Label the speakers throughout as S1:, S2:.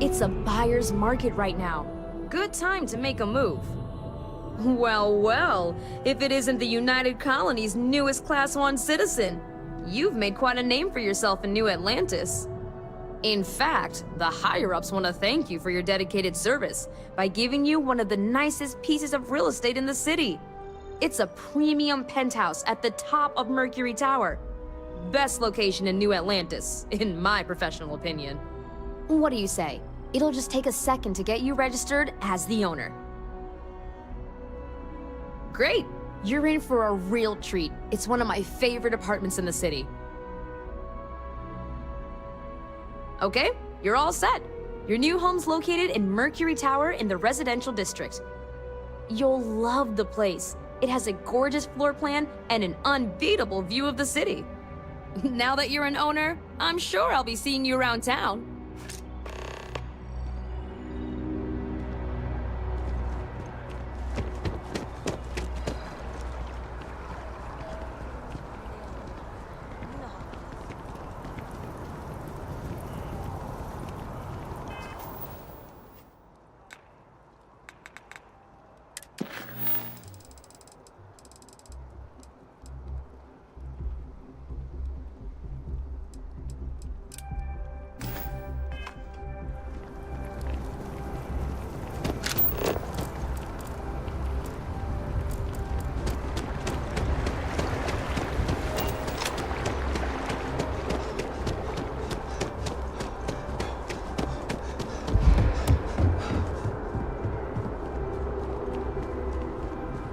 S1: It's a buyer's market right now. Good time to make a move. Well, well, if it isn't the United Colony's newest Class 1 citizen, you've made quite a name for yourself in New Atlantis. In fact, the higher-ups want to thank you for your dedicated service by giving you one of the nicest pieces of real estate in the city. It's a premium penthouse at the top of Mercury Tower. Best location in New Atlantis, in my professional opinion. What do you say? It'll just take a second to get you registered as the owner. Great! You're in for a real treat. It's one of my favorite apartments in the city. Okay, you're all set. Your new home's located in Mercury Tower in the residential district. You'll love the place. It has a gorgeous floor plan and an unbeatable view of the city. Now that you're an owner, I'm sure I'll be seeing you around town.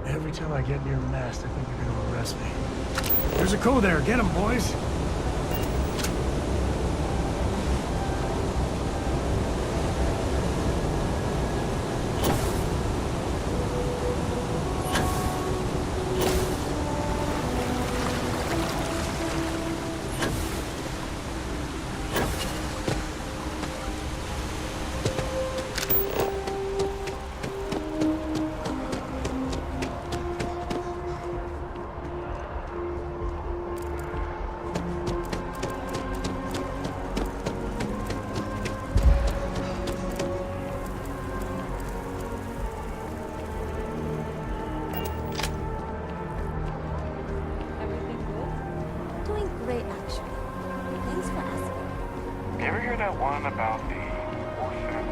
S2: Every time I get near mast, I think you're gonna arrest me. There's a crew there. Get 'em, boys.
S3: You ever hear that one about the orphan?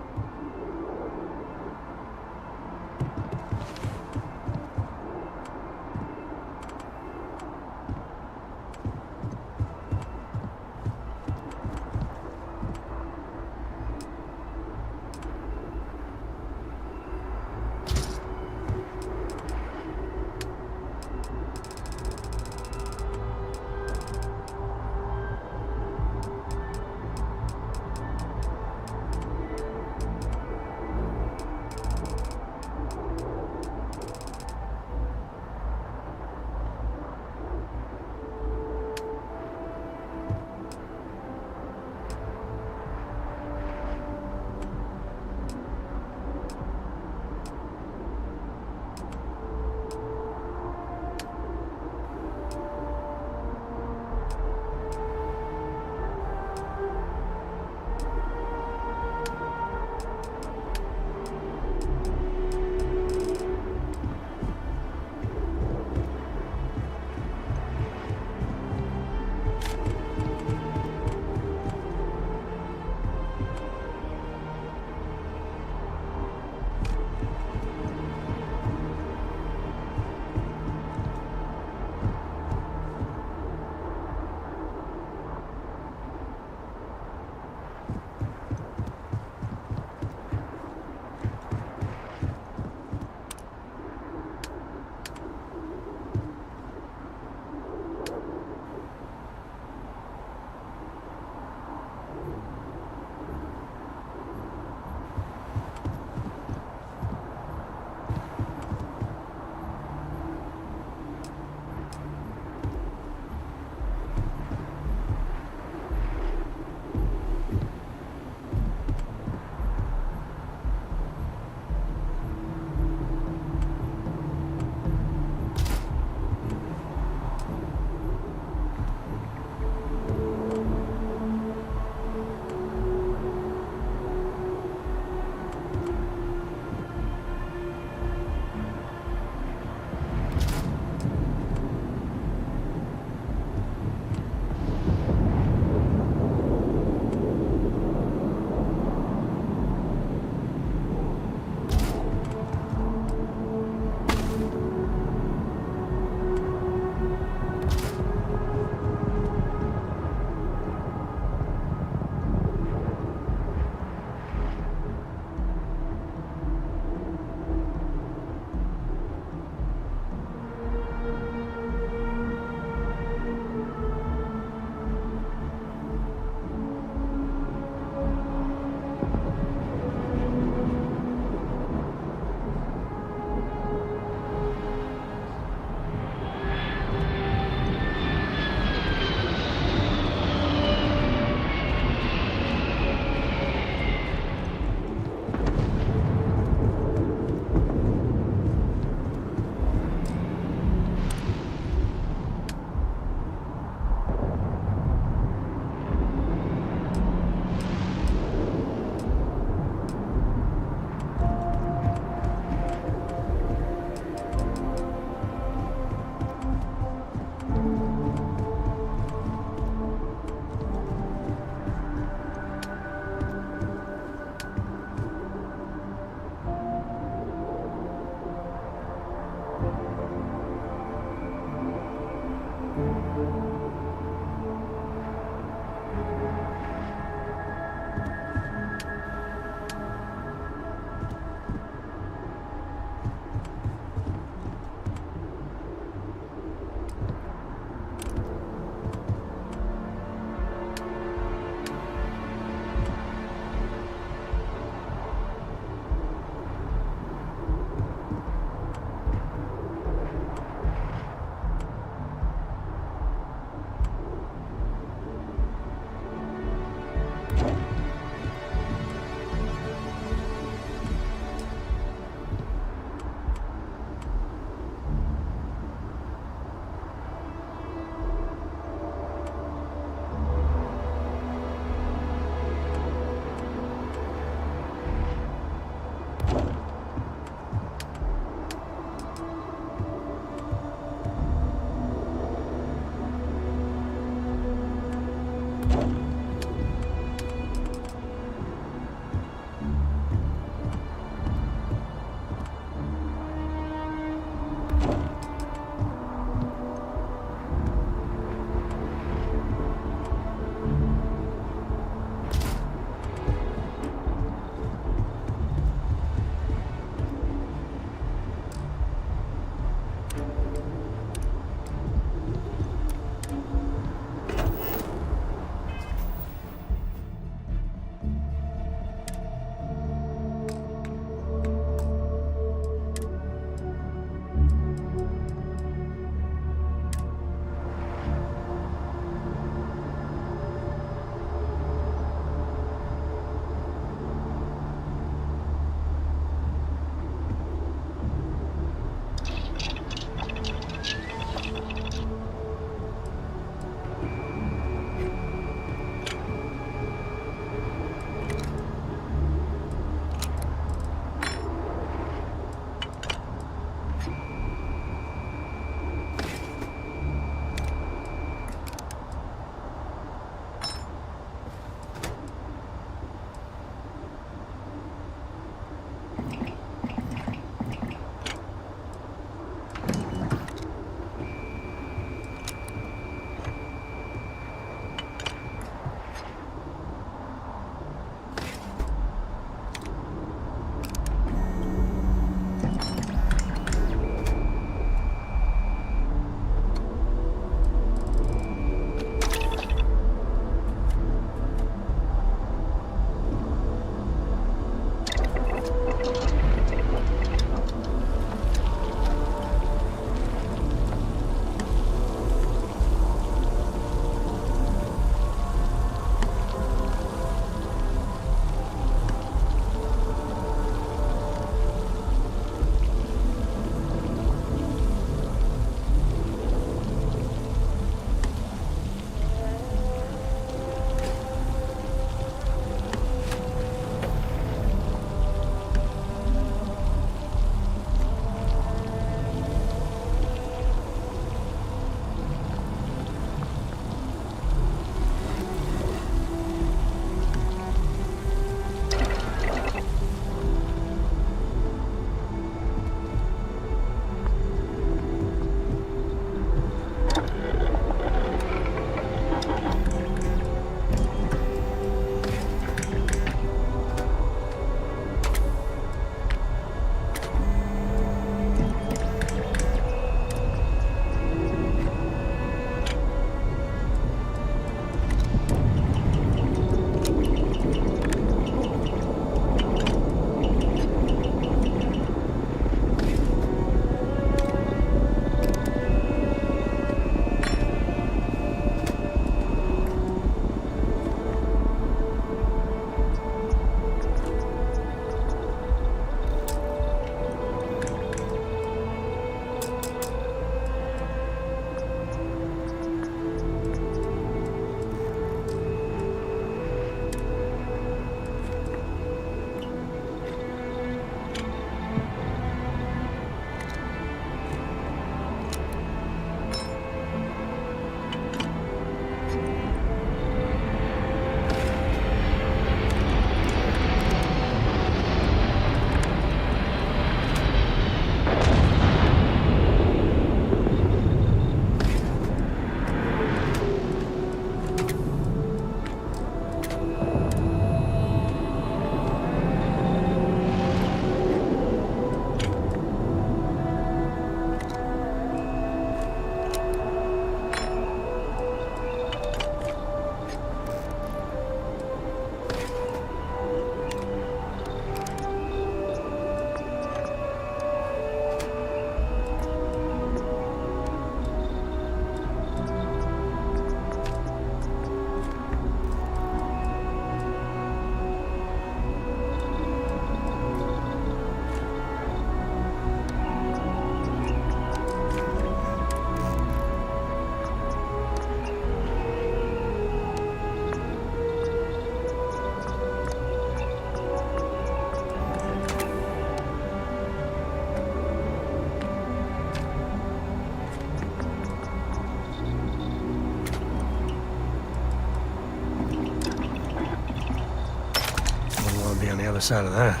S2: the other side of that.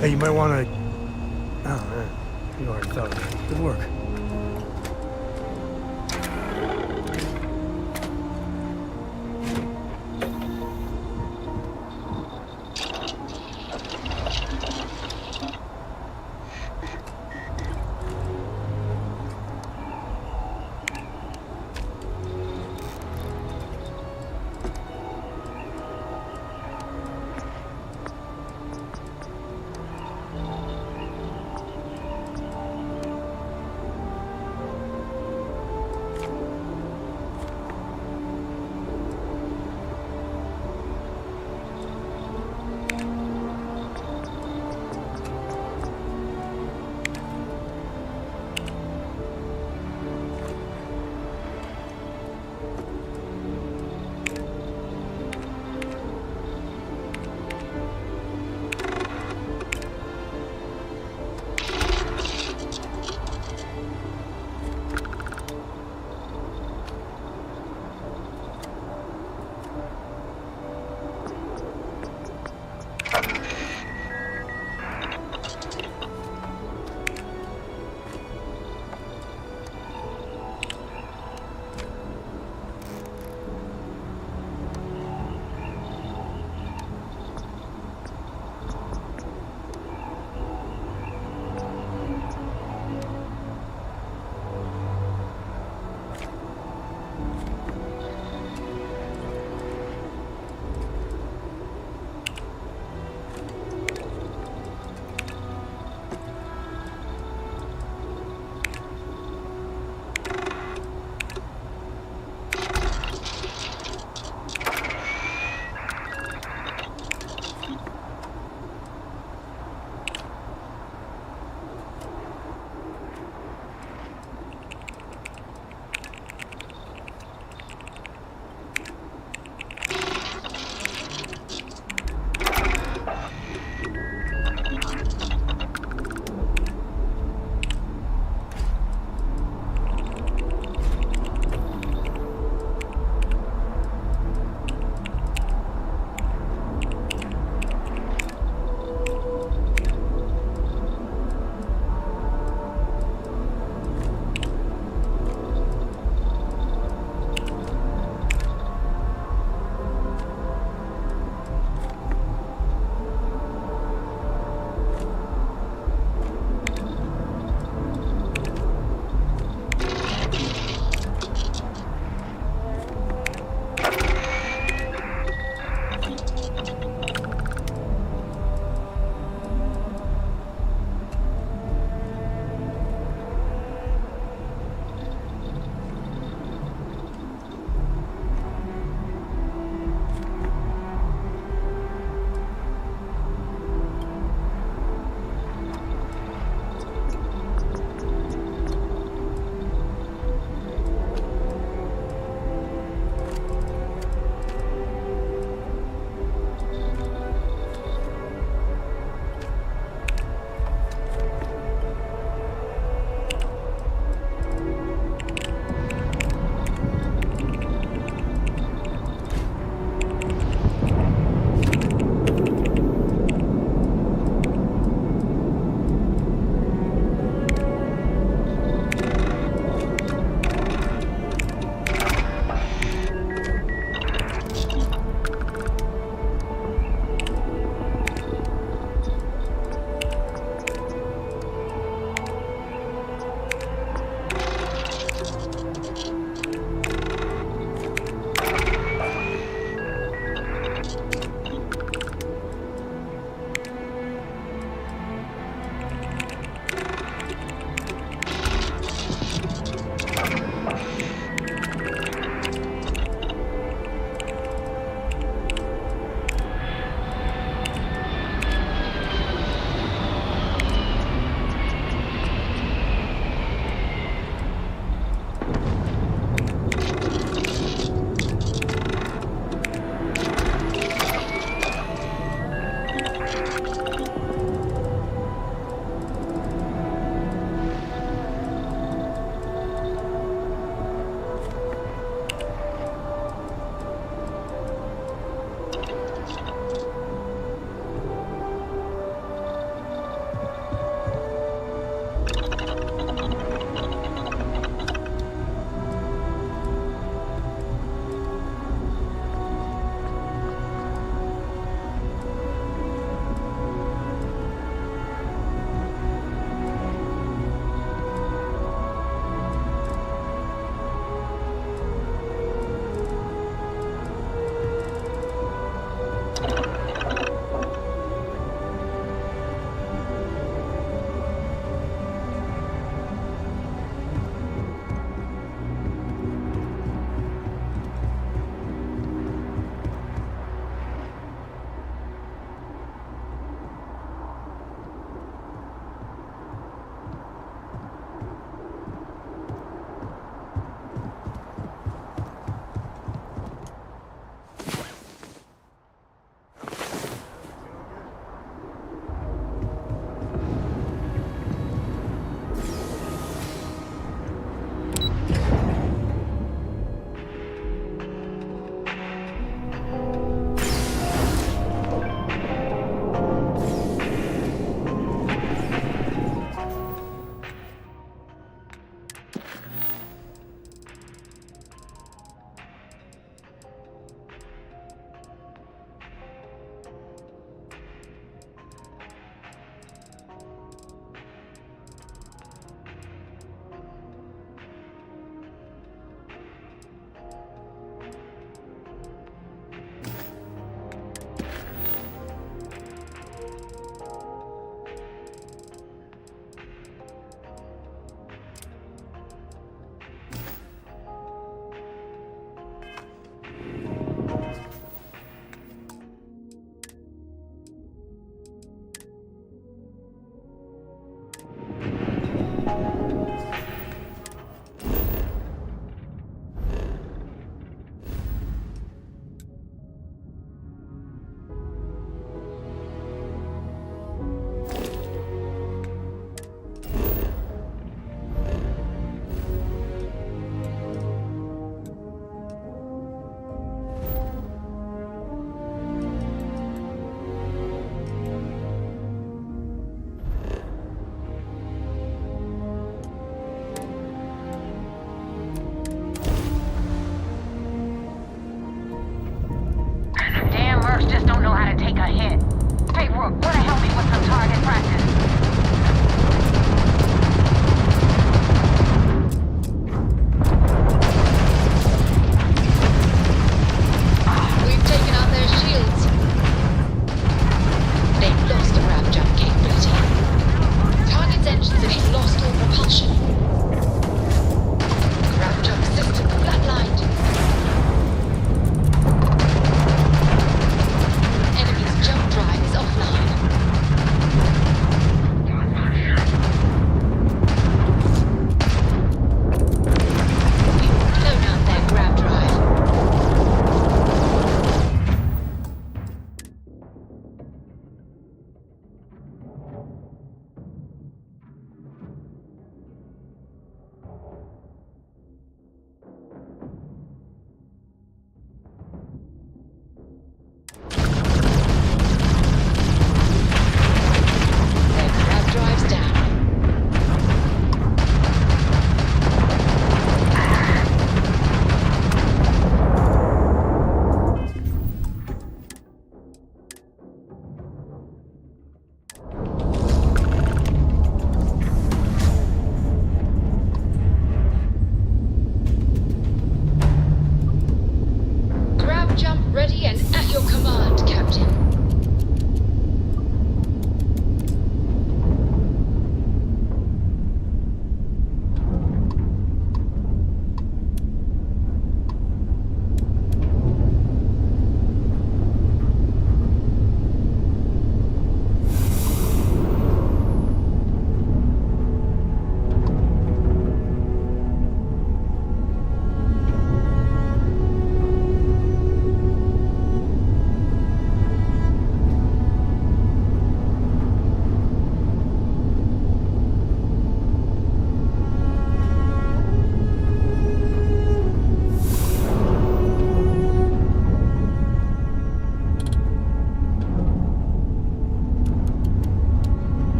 S2: Hey, you might want to... Oh, man. You already thought of it. Good work.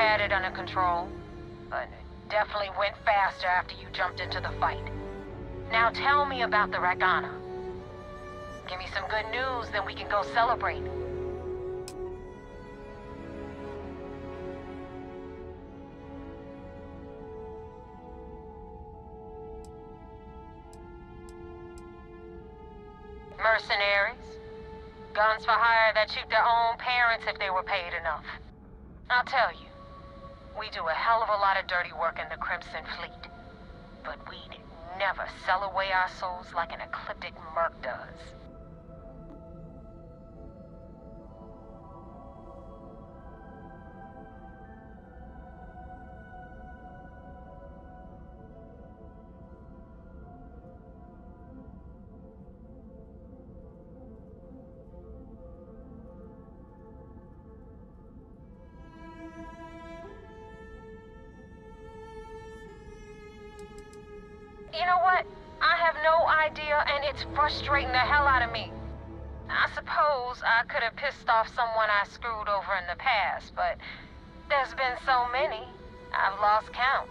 S4: had it under control, but it definitely went faster after you jumped into the fight. Now tell me about the Ragana. Give me some good news, then we can go celebrate. Mercenaries. Guns for hire that shoot their own parents if they were paid enough. I'll tell you, we do a hell of a lot of dirty work in the Crimson Fleet. But we'd never sell away our souls like an ecliptic merc does. You know what? I have no idea, and it's frustrating the hell out of me. I suppose I could have pissed off someone I screwed over in the past, but there's been so many, I've lost count.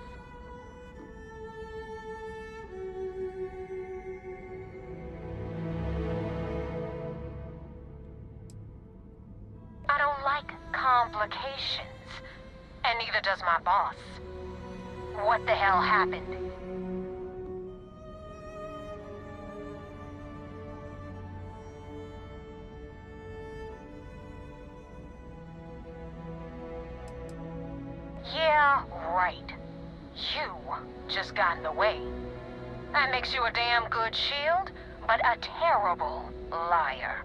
S4: I don't like complications, and neither does my boss. What the hell happened? Yeah, right. You just got in the way. That makes you a damn good shield, but a terrible liar.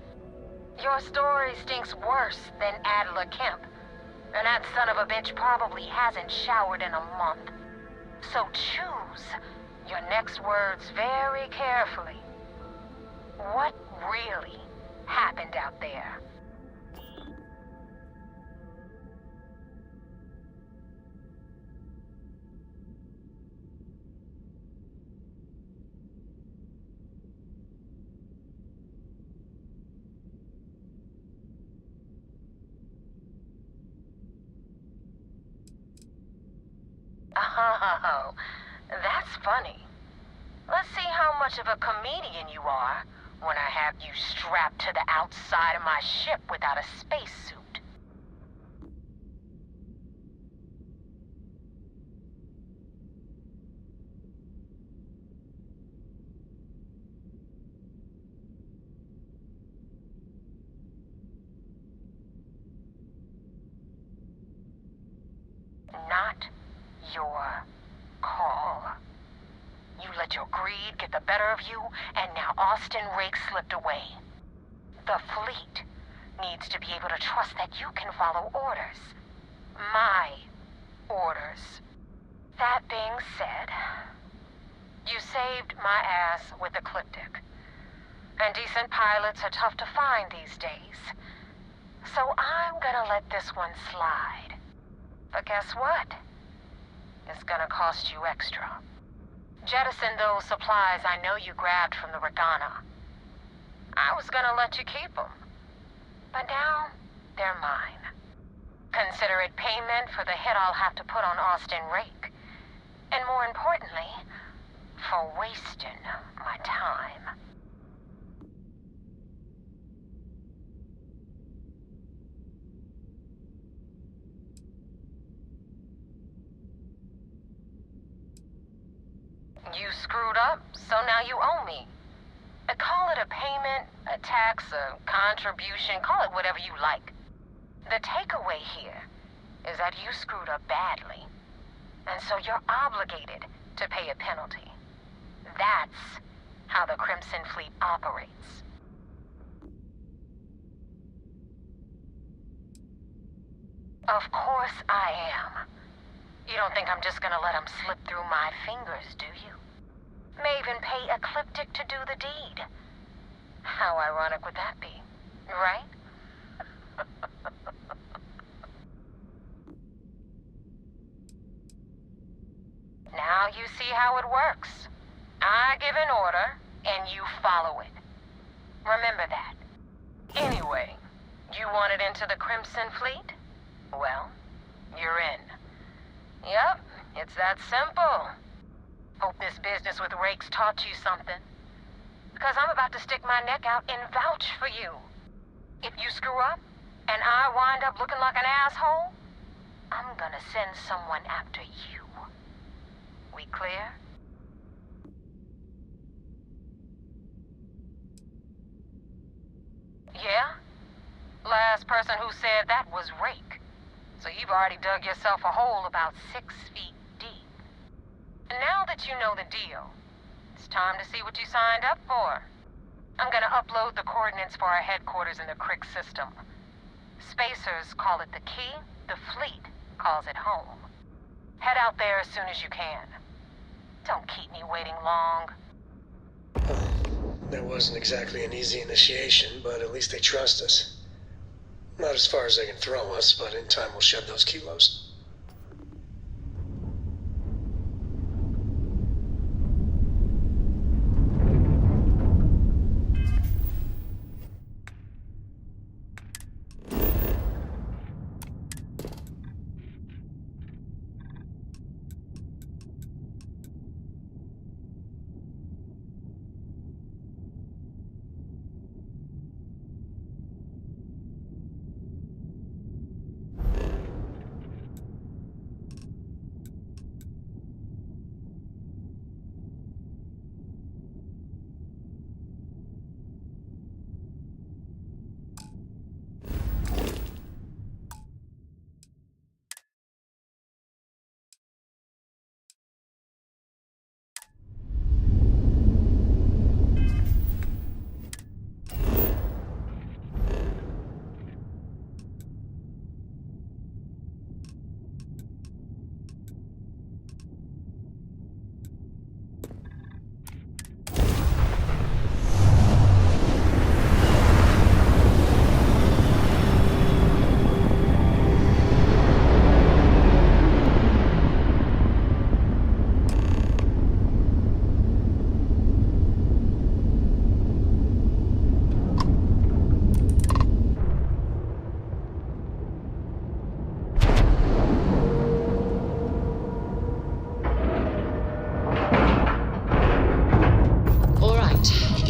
S4: Your story stinks worse than Adler Kemp, and that son of a bitch probably hasn't showered in a month. So choose your next words very carefully. What really happened out there? Oh, that's funny. Let's see how much of a comedian you are when I have you strapped to the outside of my ship without a spacesuit. Not your call. You let your greed get the better of you, and now Austin Rake slipped away. The fleet needs to be able to trust that you can follow orders. My orders. That being said, you saved my ass with Ecliptic. And decent pilots are tough to find these days. So I'm gonna let this one slide. But guess what? It's gonna cost you extra. Jettison those supplies I know you grabbed from the Regana. I was gonna let you keep them. But now, they're mine. Consider it payment for the hit I'll have to put on Austin Rake. And more importantly, for wasting my time. You screwed up, so now you owe me. Call it a payment, a tax, a contribution, call it whatever you like. The takeaway here is that you screwed up badly, and so you're obligated to pay a penalty. That's how the Crimson Fleet operates. Of course I am. You don't think I'm just gonna let him slip through my fingers, do you? May even pay Ecliptic to do the deed. How ironic would that be, right? Now you see how it works. I give an order, and you follow it. Remember that. Anyway, you wanted into the Crimson Fleet? Well, you're in. Yep, it's that simple. Hope this business with Rakes taught you something. Because I'm about to stick my neck out and vouch for you. If you screw up, and I wind up looking like an asshole, I'm gonna send someone after you. We clear? Yeah? Last person who said that was Rake. So you've already dug yourself a hole about 6 feet deep. And now that you know the deal, it's time to see what you signed up for. I'm gonna upload the coordinates for our headquarters in the Crick system. Spacers call it the key, the fleet calls it home. Head out there as soon as you can. Don't keep me waiting long.
S2: That wasn't exactly an easy initiation, but at least they trust us. Not as far as they can throw us, but in time we'll shed those kilos.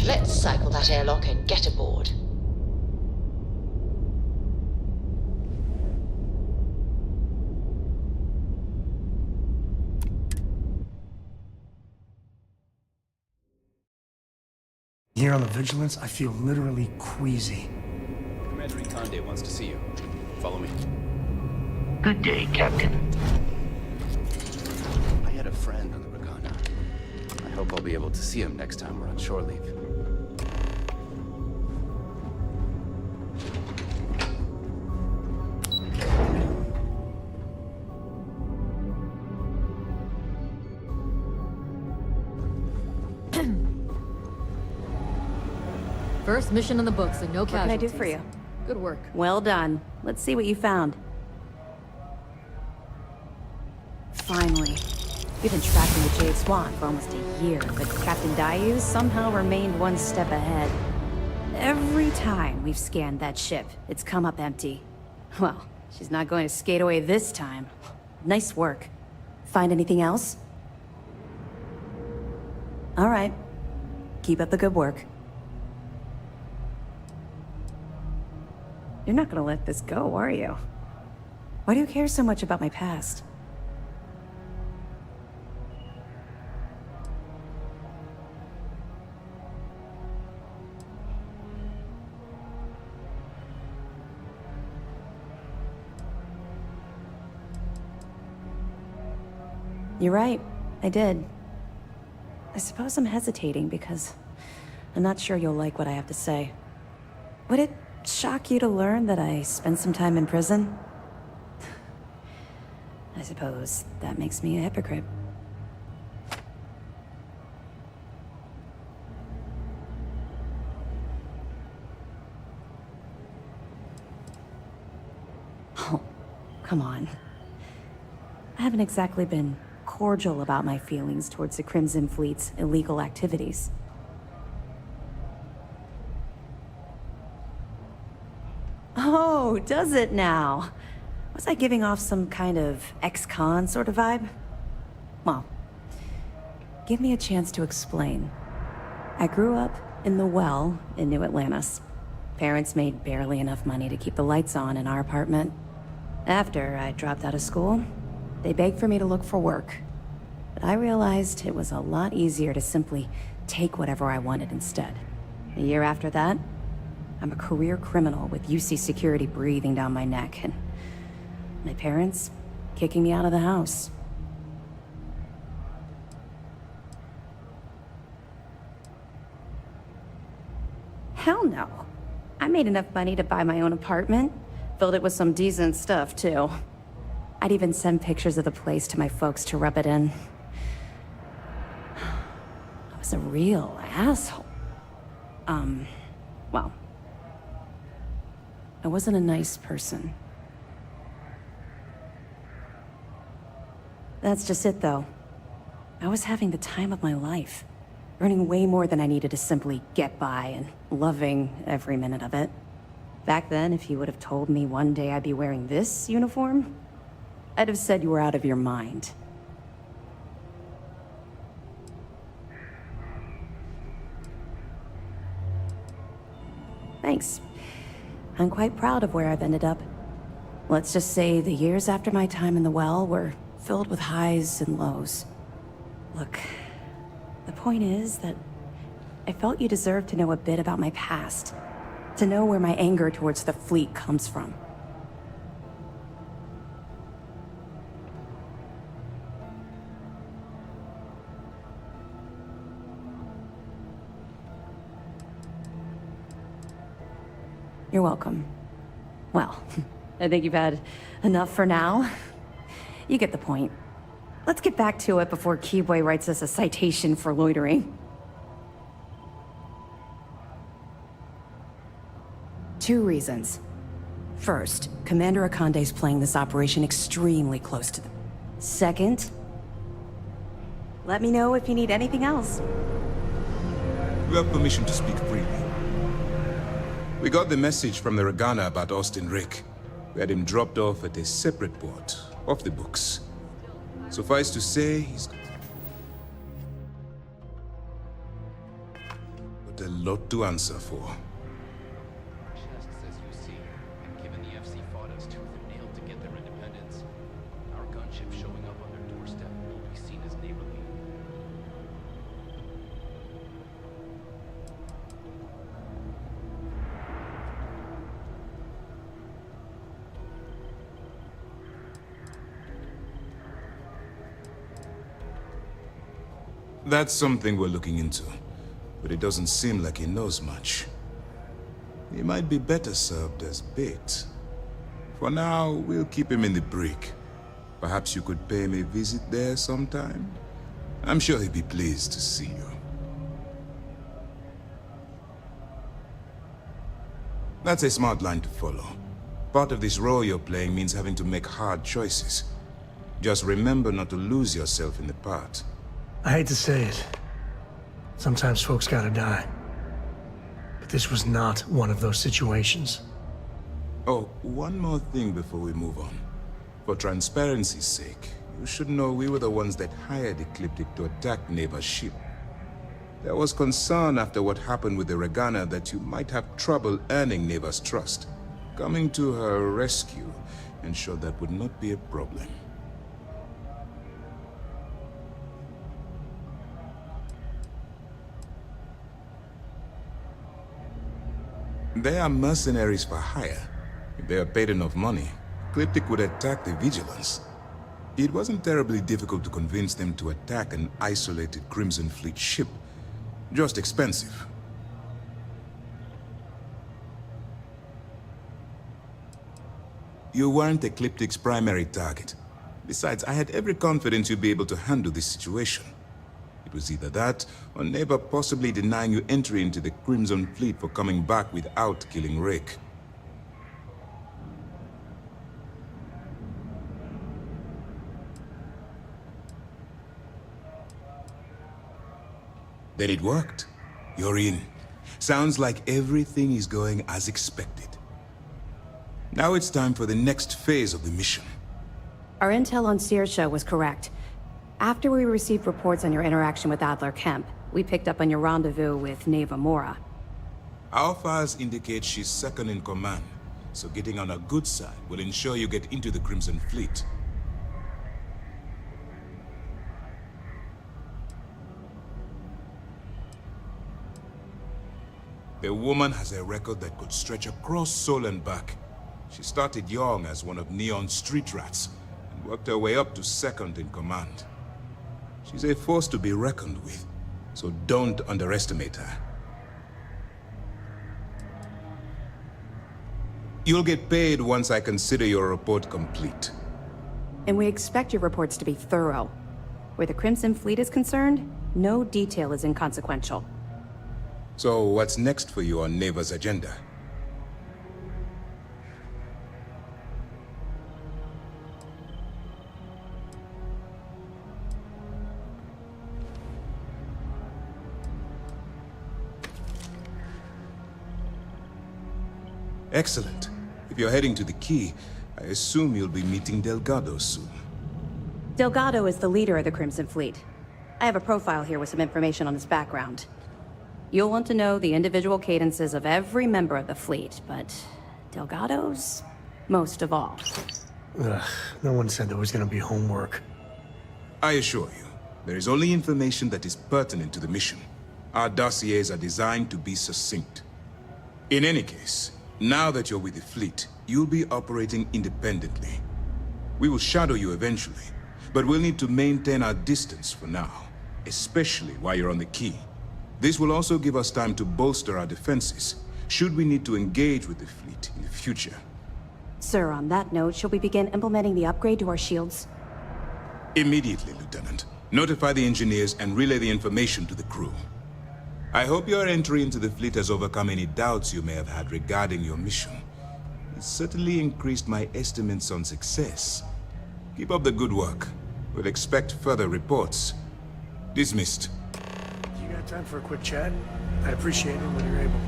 S5: Let's cycle that airlock and get aboard.
S2: Here on the Vigilance, I feel literally queasy.
S6: Commander Ikande wants to see you. Follow me.
S7: Good day, Captain.
S6: I had a friend on the Rakana. I hope I'll be able to see him next time we're on shore leave.
S8: First mission in the books and no casualties.
S9: What can I do for you?
S8: Good work.
S9: Well done. Let's see what you found. Finally. We've been tracking the Jade Swan for almost a year, but Captain Dayu somehow remained one step ahead. Every time we've scanned that ship, it's come up empty. Well, she's not going to skate away this time. Nice work. Find anything else? All right. Keep up the good work. You're not gonna let this go, are you? Why do you care so much about my past? You're right, I did. I suppose I'm hesitating because I'm not sure you'll like what I have to say. Would it shock you to learn that I spent some time in prison? I suppose that makes me a hypocrite. Oh, come on. I haven't exactly been cordial about my feelings towards the Crimson Fleet's illegal activities. Oh, does it now? Was I giving off some kind of ex-con sort of vibe? Well, give me a chance to explain. I grew up in the Well in New Atlantis. Parents made barely enough money to keep the lights on in our apartment. After I dropped out of school, they begged for me to look for work. But I realized it was a lot easier to simply take whatever I wanted instead. A year after that, I'm a career criminal with UC security breathing down my neck, and my parents kicking me out of the house. Hell no. I made enough money to buy my own apartment. Filled it with some decent stuff, too. I'd even send pictures of the place to my folks to rub it in. I was a real asshole. Well, I wasn't a nice person. That's just it, though. I was having the time of my life. Earning way more than I needed to simply get by, and loving every minute of it. Back then, if you would have told me one day I'd be wearing this uniform, I'd have said you were out of your mind. Thanks. I'm quite proud of where I've ended up. Let's just say the years after my time in the Well were filled with highs and lows. Look, the point is that I felt you deserved to know a bit about my past. To know where my anger towards the fleet comes from. You're welcome. Well, I think you've had enough for now. You get the point. Let's get back to it before Keyboy writes us a citation for loitering. 2 reasons. First, Commander Akande's playing this operation extremely close to them. Second, let me know if you need anything else.
S10: You have permission to speak freely. We got the message from the Regana about Austin Rick. We had him dropped off at a separate port, off the books. Suffice to say, he's got a lot to answer for.
S6: Just as you see, and given the FC fought us tooth and nail to get their independence, our gunship showing up on their doorstep will be seen as neighborly.
S10: That's something we're looking into, but it doesn't seem like he knows much. He might be better served as bait. For now, we'll keep him in the brig. Perhaps you could pay him a visit there sometime? I'm sure he'd be pleased to see you. That's a smart line to follow. Part of this role you're playing means having to make hard choices. Just remember not to lose yourself in the part.
S2: I hate to say it. Sometimes folks gotta die. But this was not one of those situations.
S10: Oh, one more thing before we move on. For transparency's sake, you should know we were the ones that hired Ecliptic to attack Neva's ship. There was concern after what happened with the Regana that you might have trouble earning Neva's trust. Coming to her rescue ensured that would not be a problem. They are mercenaries for hire. If they are paid enough money, Ecliptic would attack the Vigilance. It wasn't terribly difficult to convince them to attack an isolated Crimson Fleet ship. Just expensive. You weren't Ecliptic's primary target. Besides, I had every confidence you'd be able to handle this situation. It was either that, or Neva possibly denying you entry into the Crimson Fleet for coming back without killing Rick. Then it worked. You're in. Sounds like everything is going as expected. Now it's time for the next phase of the mission.
S9: Our intel on Saoirse was correct. After we received reports on your interaction with Adler Kemp, we picked up on your rendezvous with Neva Mora.
S10: Our files indicate she's second in command, so getting on her good side will ensure you get into the Crimson Fleet. The woman has a record that could stretch across Sol and back. She started young as one of Neon's street rats, and worked her way up to second in command. She's a force to be reckoned with, so don't underestimate her. You'll get paid once I consider your report complete.
S9: And we expect your reports to be thorough. Where the Crimson Fleet is concerned, no detail is inconsequential.
S10: So what's next for you on Neva's agenda? Excellent. If you're heading to the Key, I assume you'll be meeting Delgado soon.
S9: Delgado is the leader of the Crimson Fleet. I have a profile here with some information on his background. You'll want to know the individual cadences of every member of the fleet, but Delgado's most of all.
S2: Ugh, no one said there was gonna be homework.
S10: I assure you, there is only information that is pertinent to the mission. Our dossiers are designed to be succinct. In any case, now that you're with the fleet, you'll be operating independently. We will shadow you eventually, but we'll need to maintain our distance for now, especially while you're on the Key. This will also give us time to bolster our defenses, should we need to engage with the fleet in the future.
S9: Sir, on that note, shall we begin implementing the upgrade to our shields?
S10: Immediately, Lieutenant. Notify the engineers and relay the information to the crew. I hope your entry into the fleet has overcome any doubts you may have had regarding your mission. It's certainly increased my estimates on success. Keep up the good work. We'll expect further reports. Dismissed.
S2: You got time for a quick chat? I'd appreciate it when you're able.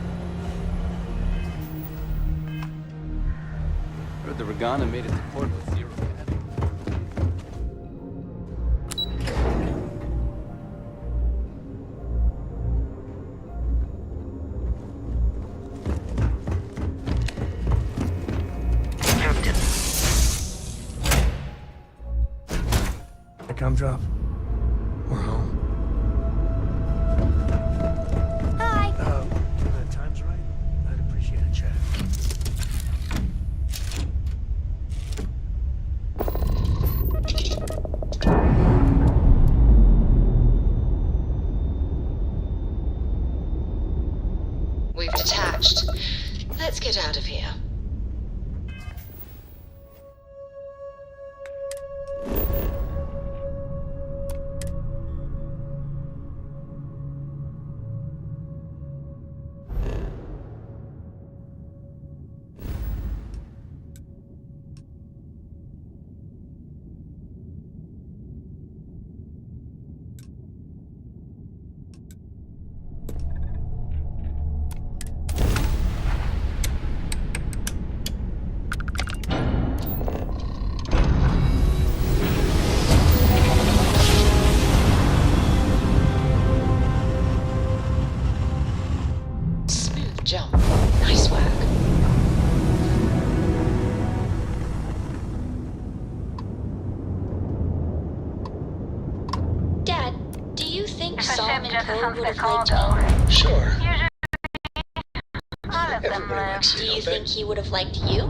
S6: Heard the Regana made it to port with 0 heavy.
S7: Captain,
S2: A gum drop. We're home.
S9: Hi!
S2: When the time's right, I'd appreciate a chat.
S5: We've detached. Let's get out of here. Smooth jump. Nice work.
S11: Dad, do you think
S4: If a ship
S11: Solomon
S4: just
S11: Code
S4: comes
S11: would
S4: to
S11: have liked me?
S4: cargo,
S2: Sure.
S4: usually all of them
S2: Everybody
S4: live.
S2: likes
S11: Do
S2: you,
S11: you
S2: don't they?
S11: think he would have liked you?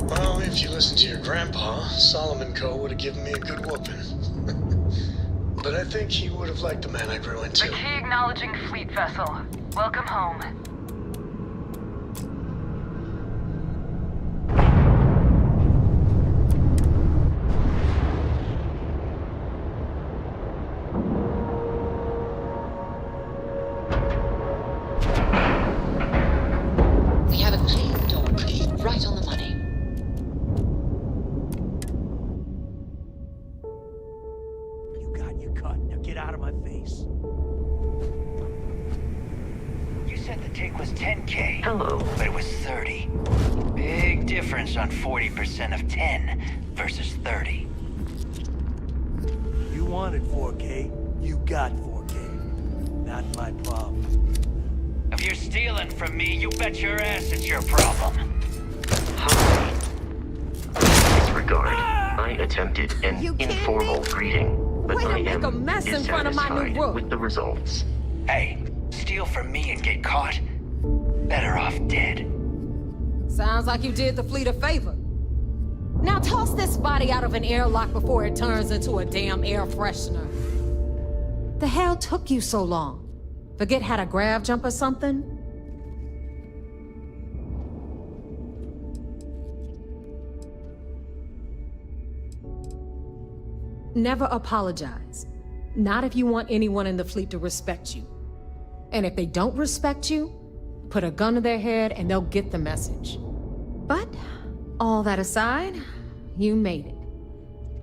S2: Well, if you listen to your grandpa, Solomon Coe would have given me a good whooping. But I think he would have liked the man I grew
S4: The
S2: into.
S4: key acknowledging fleet vessel. Welcome home.
S5: We have a clean dock. Right on the money.
S7: you got your cut. Now get out of my face. You said the take was 10K.
S6: Hello.
S7: But it was 30. Big difference on 40% of 10 versus 30.
S12: You wanted 4K, you got 4K. Not my problem.
S7: If you're stealing from me, you bet your ass it's your problem.
S6: Hi. Disregard. I attempted an
S1: You kidding
S6: informal
S1: me?
S6: greeting, but
S1: Way to
S6: I
S1: make
S6: am
S1: a mess in front of my new
S6: dissatisfied
S1: roof.
S6: with the results.
S7: Hey, steal from me and get caught? Better off dead.
S8: Sounds like you did the fleet a favor. Now toss this body out of an airlock before it turns into a damn air freshener. The hell took you so long? Forget how to grav jump or something? Never apologize. Not if you want anyone in the fleet to respect you. And if they don't respect you, put a gun to their head and they'll get the message. But, all that aside, you made it.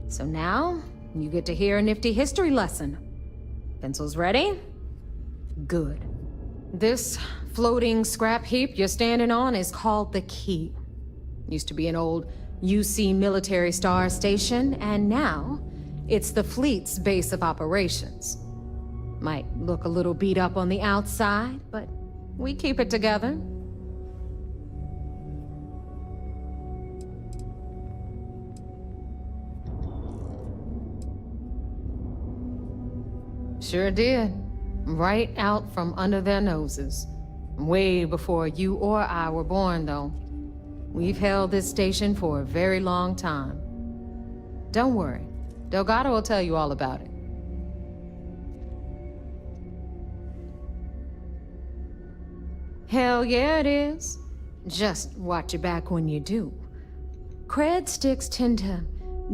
S8: So now, you get to hear a nifty history lesson. Pencils ready? Good. This floating scrap heap you're standing on is called the Key. Used to be an old UC military star station, and now it's the fleet's base of operations. Might look a little beat up on the outside, but we keep it together. Sure did. Right out from under their noses. Way before you or I were born, though. We've held this station for a very long time. Don't worry. Delgado will tell you all about it. Hell yeah, it is. Just watch your back when you do. Cred sticks tend to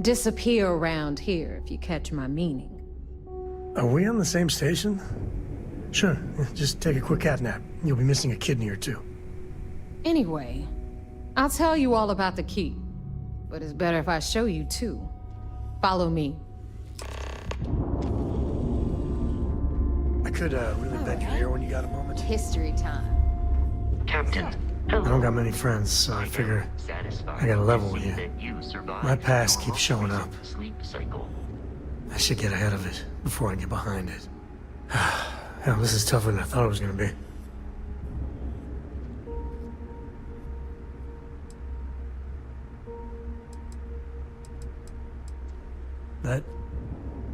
S8: disappear around here, if you catch my meaning.
S2: Are we on the same station? Sure, just take a quick cat nap. You'll be missing a kidney or two.
S8: Anyway, I'll tell you all about the Key. But it's better if I show you, too. Follow me.
S2: I could really bend your ear when you got a moment.
S8: History time.
S6: Captain,
S2: I
S6: hello.
S2: don't got many friends, so I figure I gotta level with you. My past keeps showing up.
S6: Sleep cycle.
S2: I should get ahead of it before I get behind it. Hell, this is tougher than I thought it was gonna be.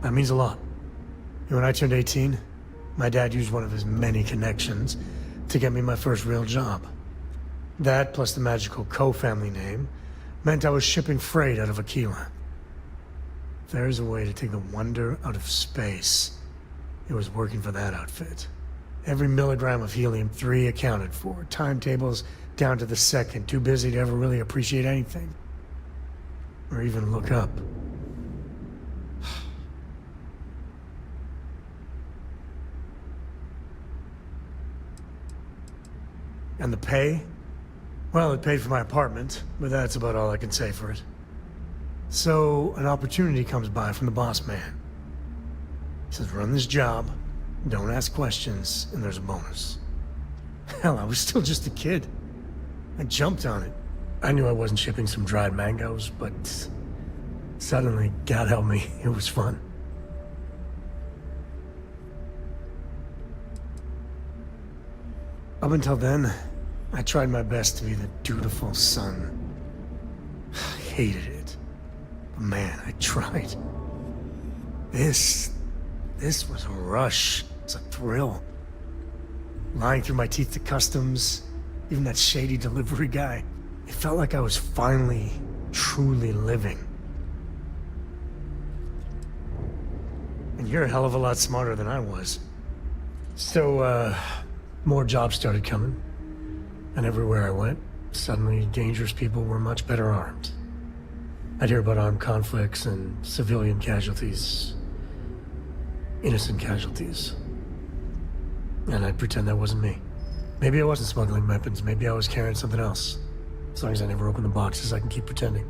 S2: That means a lot. When I turned 18, my dad used one of his many connections to get me my first real job. That, plus the magical co-family name, meant I was shipping freight out of Aquila. If there's a way to take the wonder out of space, it was working for that outfit. Every milligram of helium-3 accounted for. Timetables down to the second, too busy to ever really appreciate anything. Or even look up. And the pay? Well, it paid for my apartment, but that's about all I can say for it. So, an opportunity comes by from the boss man. He says, run this job, don't ask questions, and there's a bonus. Hell, I was still just a kid. I jumped on it. I knew I wasn't shipping some dried mangoes, but suddenly, God help me, it was fun. Up until then, I tried my best to be the dutiful son. I hated it. But man, I tried. This was a rush. It was a thrill. Lying through my teeth to customs, even that shady delivery guy. It felt like I was finally, truly living. And you're a hell of a lot smarter than I was. So, more jobs started coming. And everywhere I went, suddenly dangerous people were much better armed. I'd hear about armed conflicts and civilian casualties. Innocent casualties. And I'd pretend that wasn't me. Maybe I wasn't smuggling weapons, maybe I was carrying something else. As long as I never open the boxes, I can keep pretending.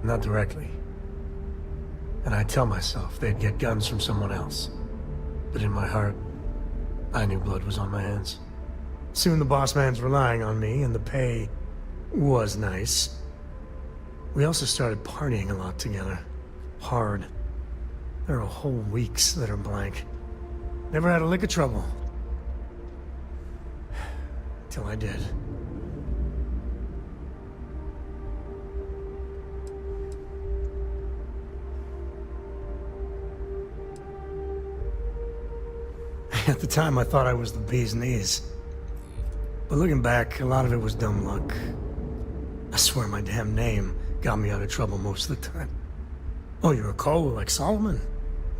S2: not directly. And I'd tell myself they'd get guns from someone else. But in my heart, I knew blood was on my hands. Soon the boss man's relying on me, and the pay was nice. We also started partying a lot together. Hard. There are whole weeks that are blank. Never had a lick of trouble. Till I did. At the time, I thought I was the bee's knees. But looking back, a lot of it was dumb luck. I swear my damn name got me out of trouble most of the time. Oh, you're a Cole like Solomon?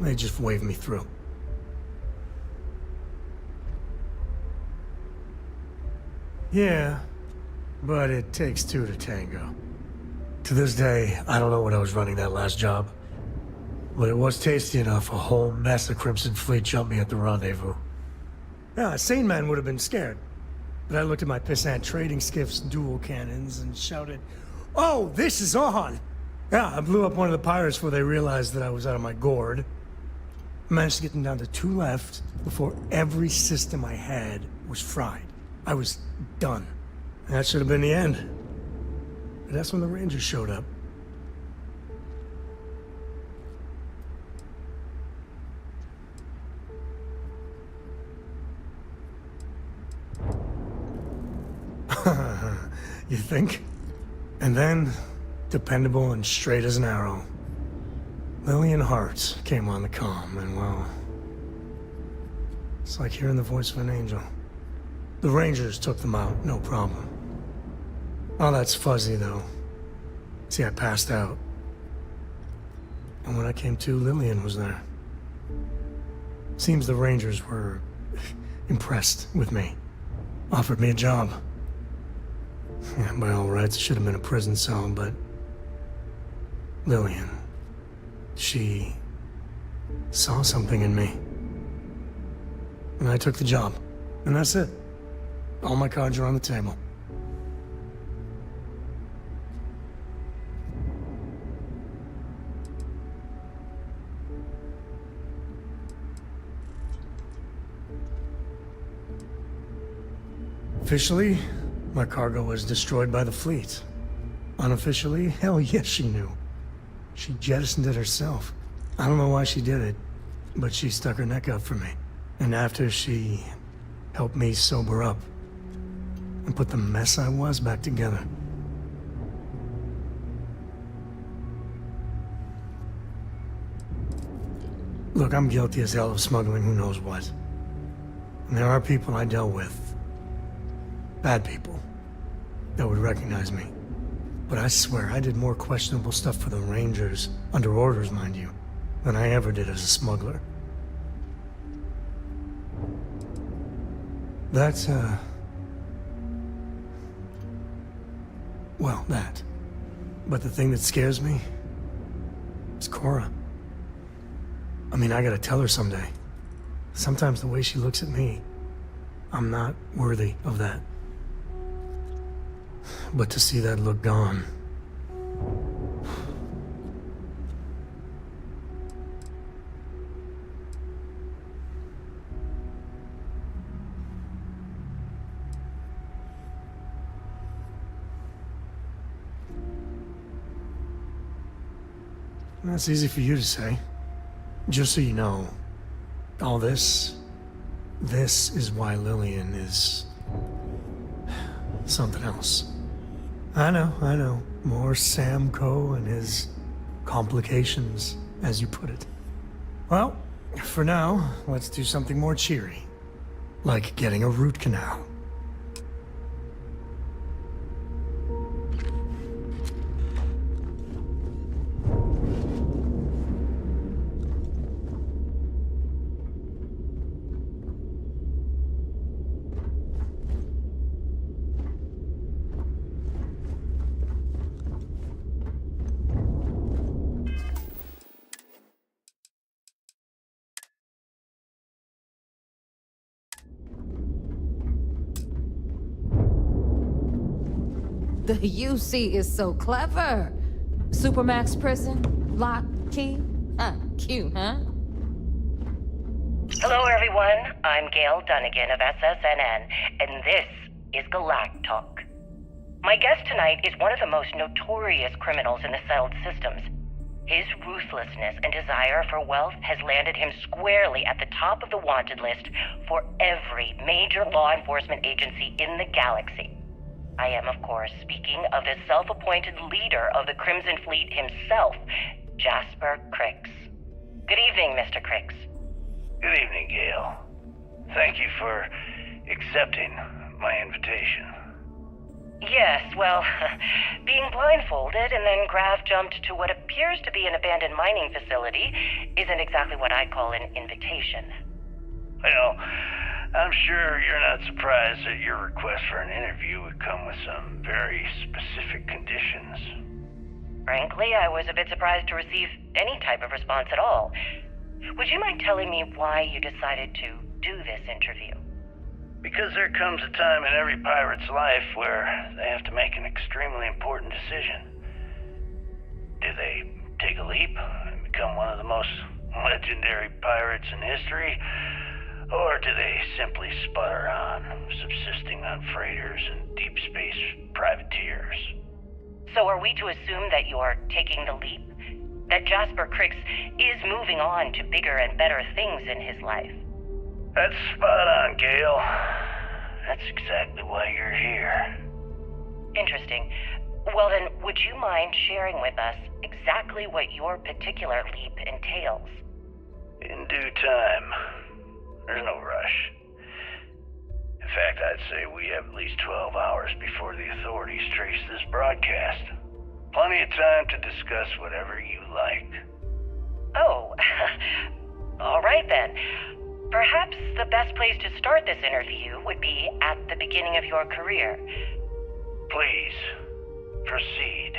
S2: They just waved me through. Yeah, but it takes two to tango. To this day, I don't know what I was running that last job. But it was tasty enough, a whole mess of Crimson Fleet jumped me at the rendezvous. Yeah, a sane man would have been scared. But I looked at my pissant trading skiff's dual cannons and shouted, "Oh, this is on!" Yeah, I blew up one of the pirates before they realized that I was out of my gourd. I managed to get them down to 2 left before every system I had was fried. I was done. And that should have been the end. But that's when the Rangers showed up. You think? And then, dependable and straight as an arrow, Lillian Hart came on the comm, and well, it's like hearing the voice of an angel. The Rangers took them out, no problem. All that's fuzzy, though. See, I passed out. And when I came to, Lillian was there. Seems the Rangers were impressed with me. Offered me a job. Yeah, by all rights, it should have been a prison cell, but Lillian, she saw something in me. And I took the job. And that's it. All my cards are on the table. Officially, my cargo was destroyed by the fleet. Unofficially, hell yes, she knew. She jettisoned it herself. I don't know why she did it, but she stuck her neck out for me. And after she helped me sober up and put the mess I was back together. Look, I'm guilty as hell of smuggling who knows what. And there are people I dealt with, bad people, that would recognize me. But I swear I did more questionable stuff for the Rangers, under orders, mind you, than I ever did as a smuggler. That's, well, that. But the thing that scares me is Cora. I mean, I gotta tell her someday. Sometimes the way she looks at me, I'm not worthy of that. But to see that look gone... That's easy for you to say. Just so you know, all this is why Lillian is something else. I know. More Sam Coe and his complications, as you put it. Well, for now, let's do something more cheery. Like getting a root canal.
S8: The UC is so clever. Supermax prison? Lock, key? Cute, huh?
S4: Hello, everyone. I'm Gail Dunnigan of SSNN, and this is Galactic Talk. My guest tonight is one of the most notorious criminals in the settled systems. His ruthlessness and desire for wealth has landed him squarely at the top of the wanted list for every major law enforcement agency in the galaxy. I am, of course, speaking of the self-appointed leader of the Crimson Fleet himself, Jasper Crix. Good evening, Mr. Crix.
S7: Good evening, Gail. Thank you for accepting my invitation.
S4: Yes, well, being blindfolded and then grav-jumped to what appears to be an abandoned mining facility isn't exactly what I call an invitation.
S7: Well, I'm sure you're not surprised that your request for an interview would come with some very specific conditions.
S4: Frankly, I was a bit surprised to receive any type of response at all. Would you mind telling me why you decided to do this interview?
S7: Because there comes a time in every pirate's life where they have to make an extremely important decision. Do they take a leap and become one of the most legendary pirates in history? Or do they simply sputter on, subsisting on freighters and deep space privateers?
S4: So are we to assume that you're taking the leap? That Jasper Crix is moving on to bigger and better things in his life?
S7: That's spot on, Gail. That's exactly why you're here.
S4: Interesting. Well then, would you mind sharing with us exactly what your particular leap entails?
S7: In due time. There's no rush. In fact, I'd say we have at least 12 hours before the authorities trace this broadcast. Plenty of time to discuss whatever you like.
S4: Oh, all right then. Perhaps the best place to start this interview would be at the beginning of your career.
S7: Please, proceed.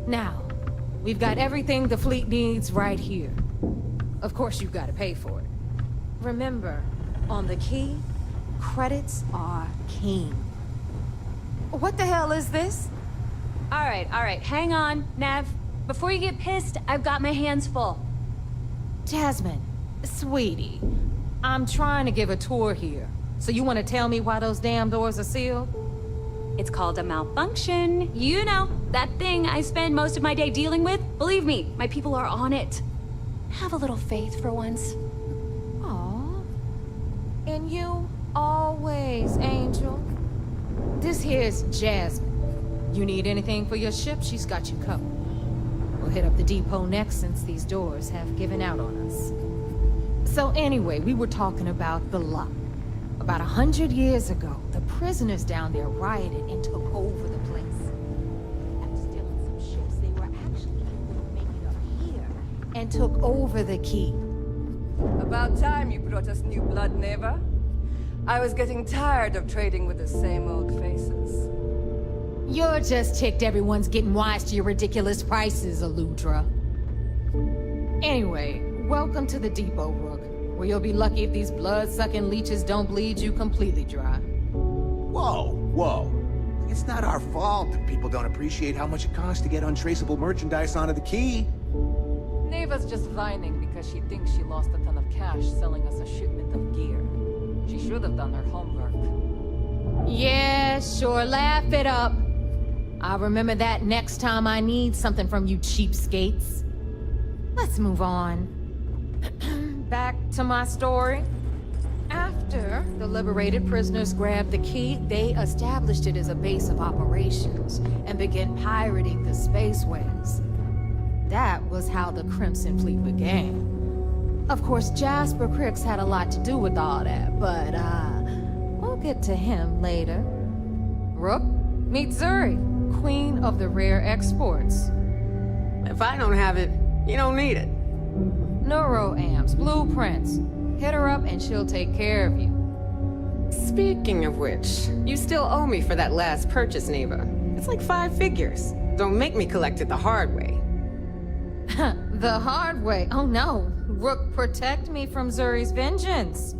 S8: Now, we've got everything the fleet needs right here. Of course, you've got to pay for it. Remember, on the key, credits are king. What the hell is this?
S1: All right, hang on, Nav. Before you get pissed, I've got my hands full.
S8: Jasmine, sweetie, I'm trying to give a tour here. So you want to tell me why those damn doors are sealed?
S1: It's called a malfunction. You know, that thing I spend most of my day dealing with. Believe me, my people are on it. Have a little faith for once.
S8: Aw. And you always, Angel. This here's Jasmine. You need anything for your ship, she's got you covered. We'll hit up the depot next since these doors have given out on us. So anyway, we were talking about the lock. About 100 years ago, the prisoners down there rioted and took over the place. After stealing some ships, they were actually able to make it up here and took over the key.
S13: About time you brought us new blood, Neva. I was getting tired of trading with the same old faces.
S8: You're just ticked everyone's getting wise to your ridiculous prices, Aludra. Anyway, welcome to the depot, Rook, where you'll be lucky if these blood-sucking leeches don't bleed you completely dry.
S14: Whoa. It's not our fault that people don't appreciate how much it costs to get untraceable merchandise onto the key.
S13: Neva's just whining because she thinks she lost a ton of cash selling us a shipment of gear. She should have done her homework.
S8: Yeah, sure, laugh it up. I'll remember that next time I need something from you cheapskates. Let's move on. Back to my story. After the liberated prisoners grabbed the key, they established it as a base of operations and began pirating the spaceways. That was how the Crimson Fleet began. Of course, Jasper Crix had a lot to do with all that, but, we'll get to him later. Rook, meet Zuri, queen of the rare exports.
S15: If I don't have it, you don't need it.
S8: Neuroamps, blueprints. Hit her up and she'll take care of you.
S15: Speaking of which, you still owe me for that last purchase, Neva. It's like 5 figures. Don't make me collect it the hard way.
S8: The hard way? Oh no. Rook, protect me from Zuri's vengeance.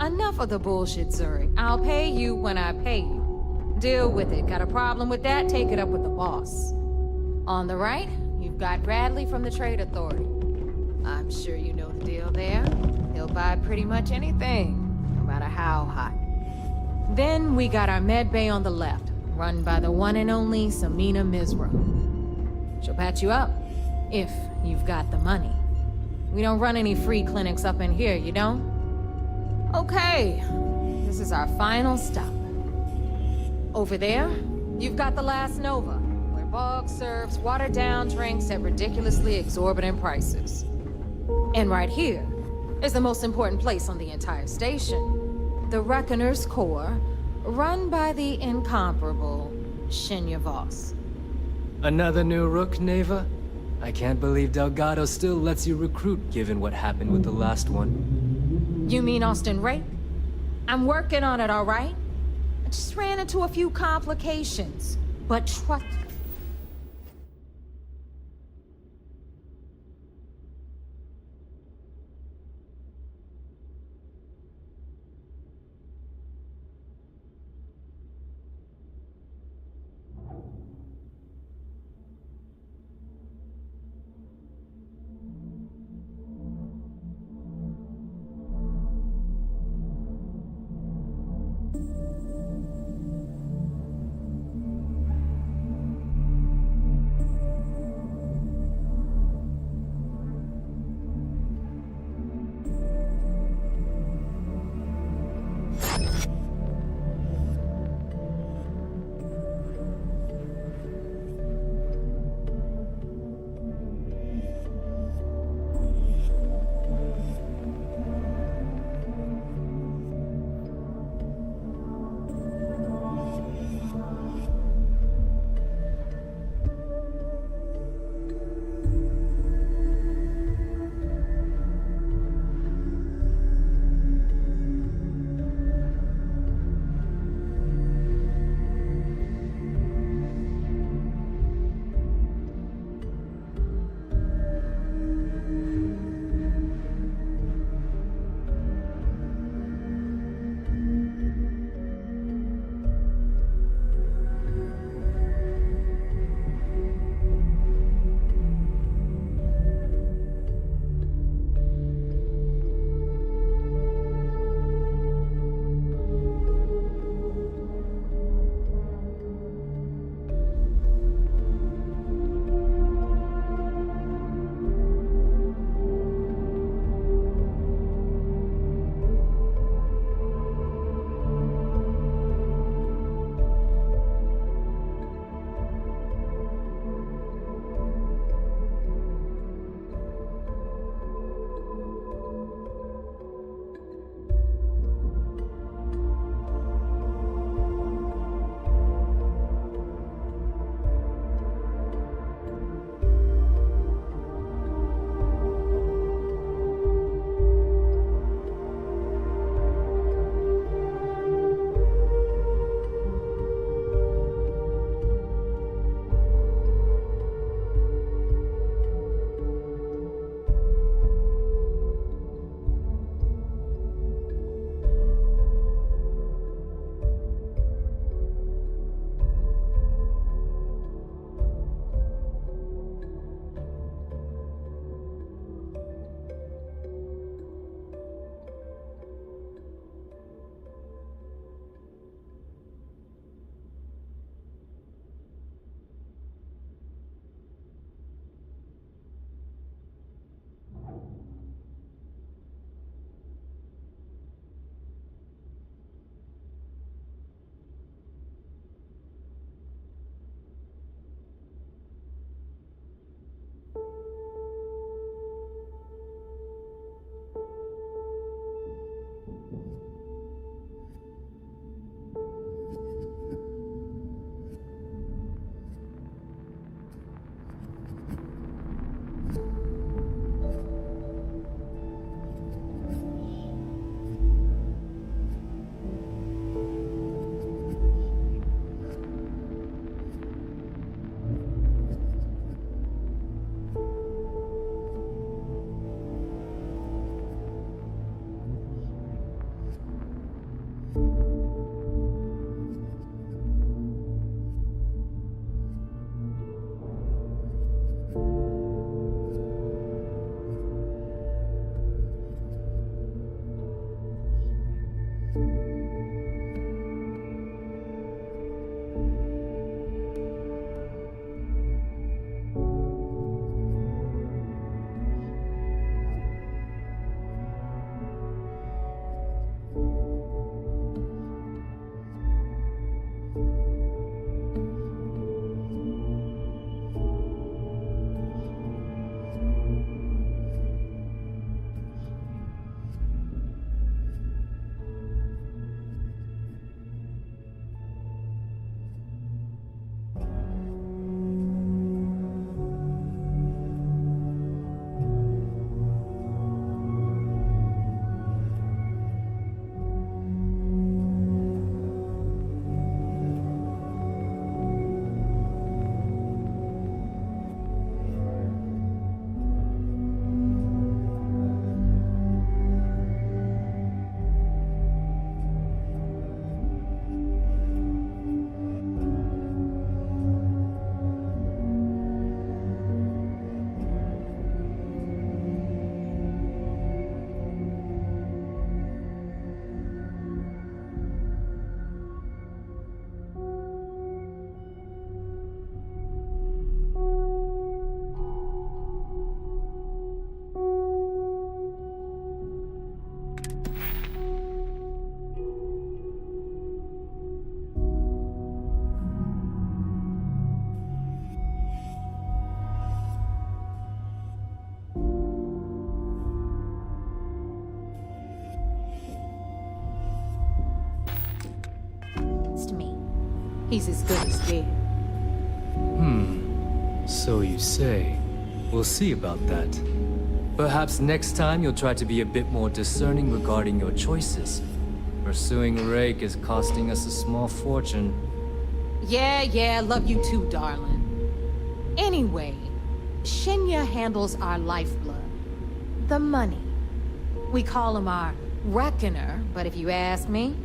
S8: Enough of the bullshit, Zuri. I'll pay you when I pay you. Deal with it. Got a problem with that? Take it up with the boss. On the right, you've got Bradley from the Trade Authority. I'm sure you know the deal there. He'll buy pretty much anything, no matter how hot. Then we got our med bay on the left, run by the one and only Samina Mizra. She'll patch you up, if you've got the money. We don't run any free clinics up in here, you don't? Okay, this is our final stop. Over there, you've got the last Nova, where Bog serves watered-down drinks at ridiculously exorbitant prices. And right here is the most important place on the entire station, the Reckoner's Core, run by the incomparable Shinya Voss.
S16: Another new Rook, Neva? I can't believe Delgado still lets you recruit, given what happened with the last one.
S8: You mean Austin Rake? I'm working on it, all right? I just ran into a few complications, but trust... He's as good as dead.
S16: So you say. We'll see about that. Perhaps next time you'll try to be a bit more discerning regarding your choices. Pursuing Rake is costing us a small fortune.
S8: Yeah, love you too, darling. Anyway, Shinya handles our lifeblood. The money. We call him our reckoner, but if you ask me,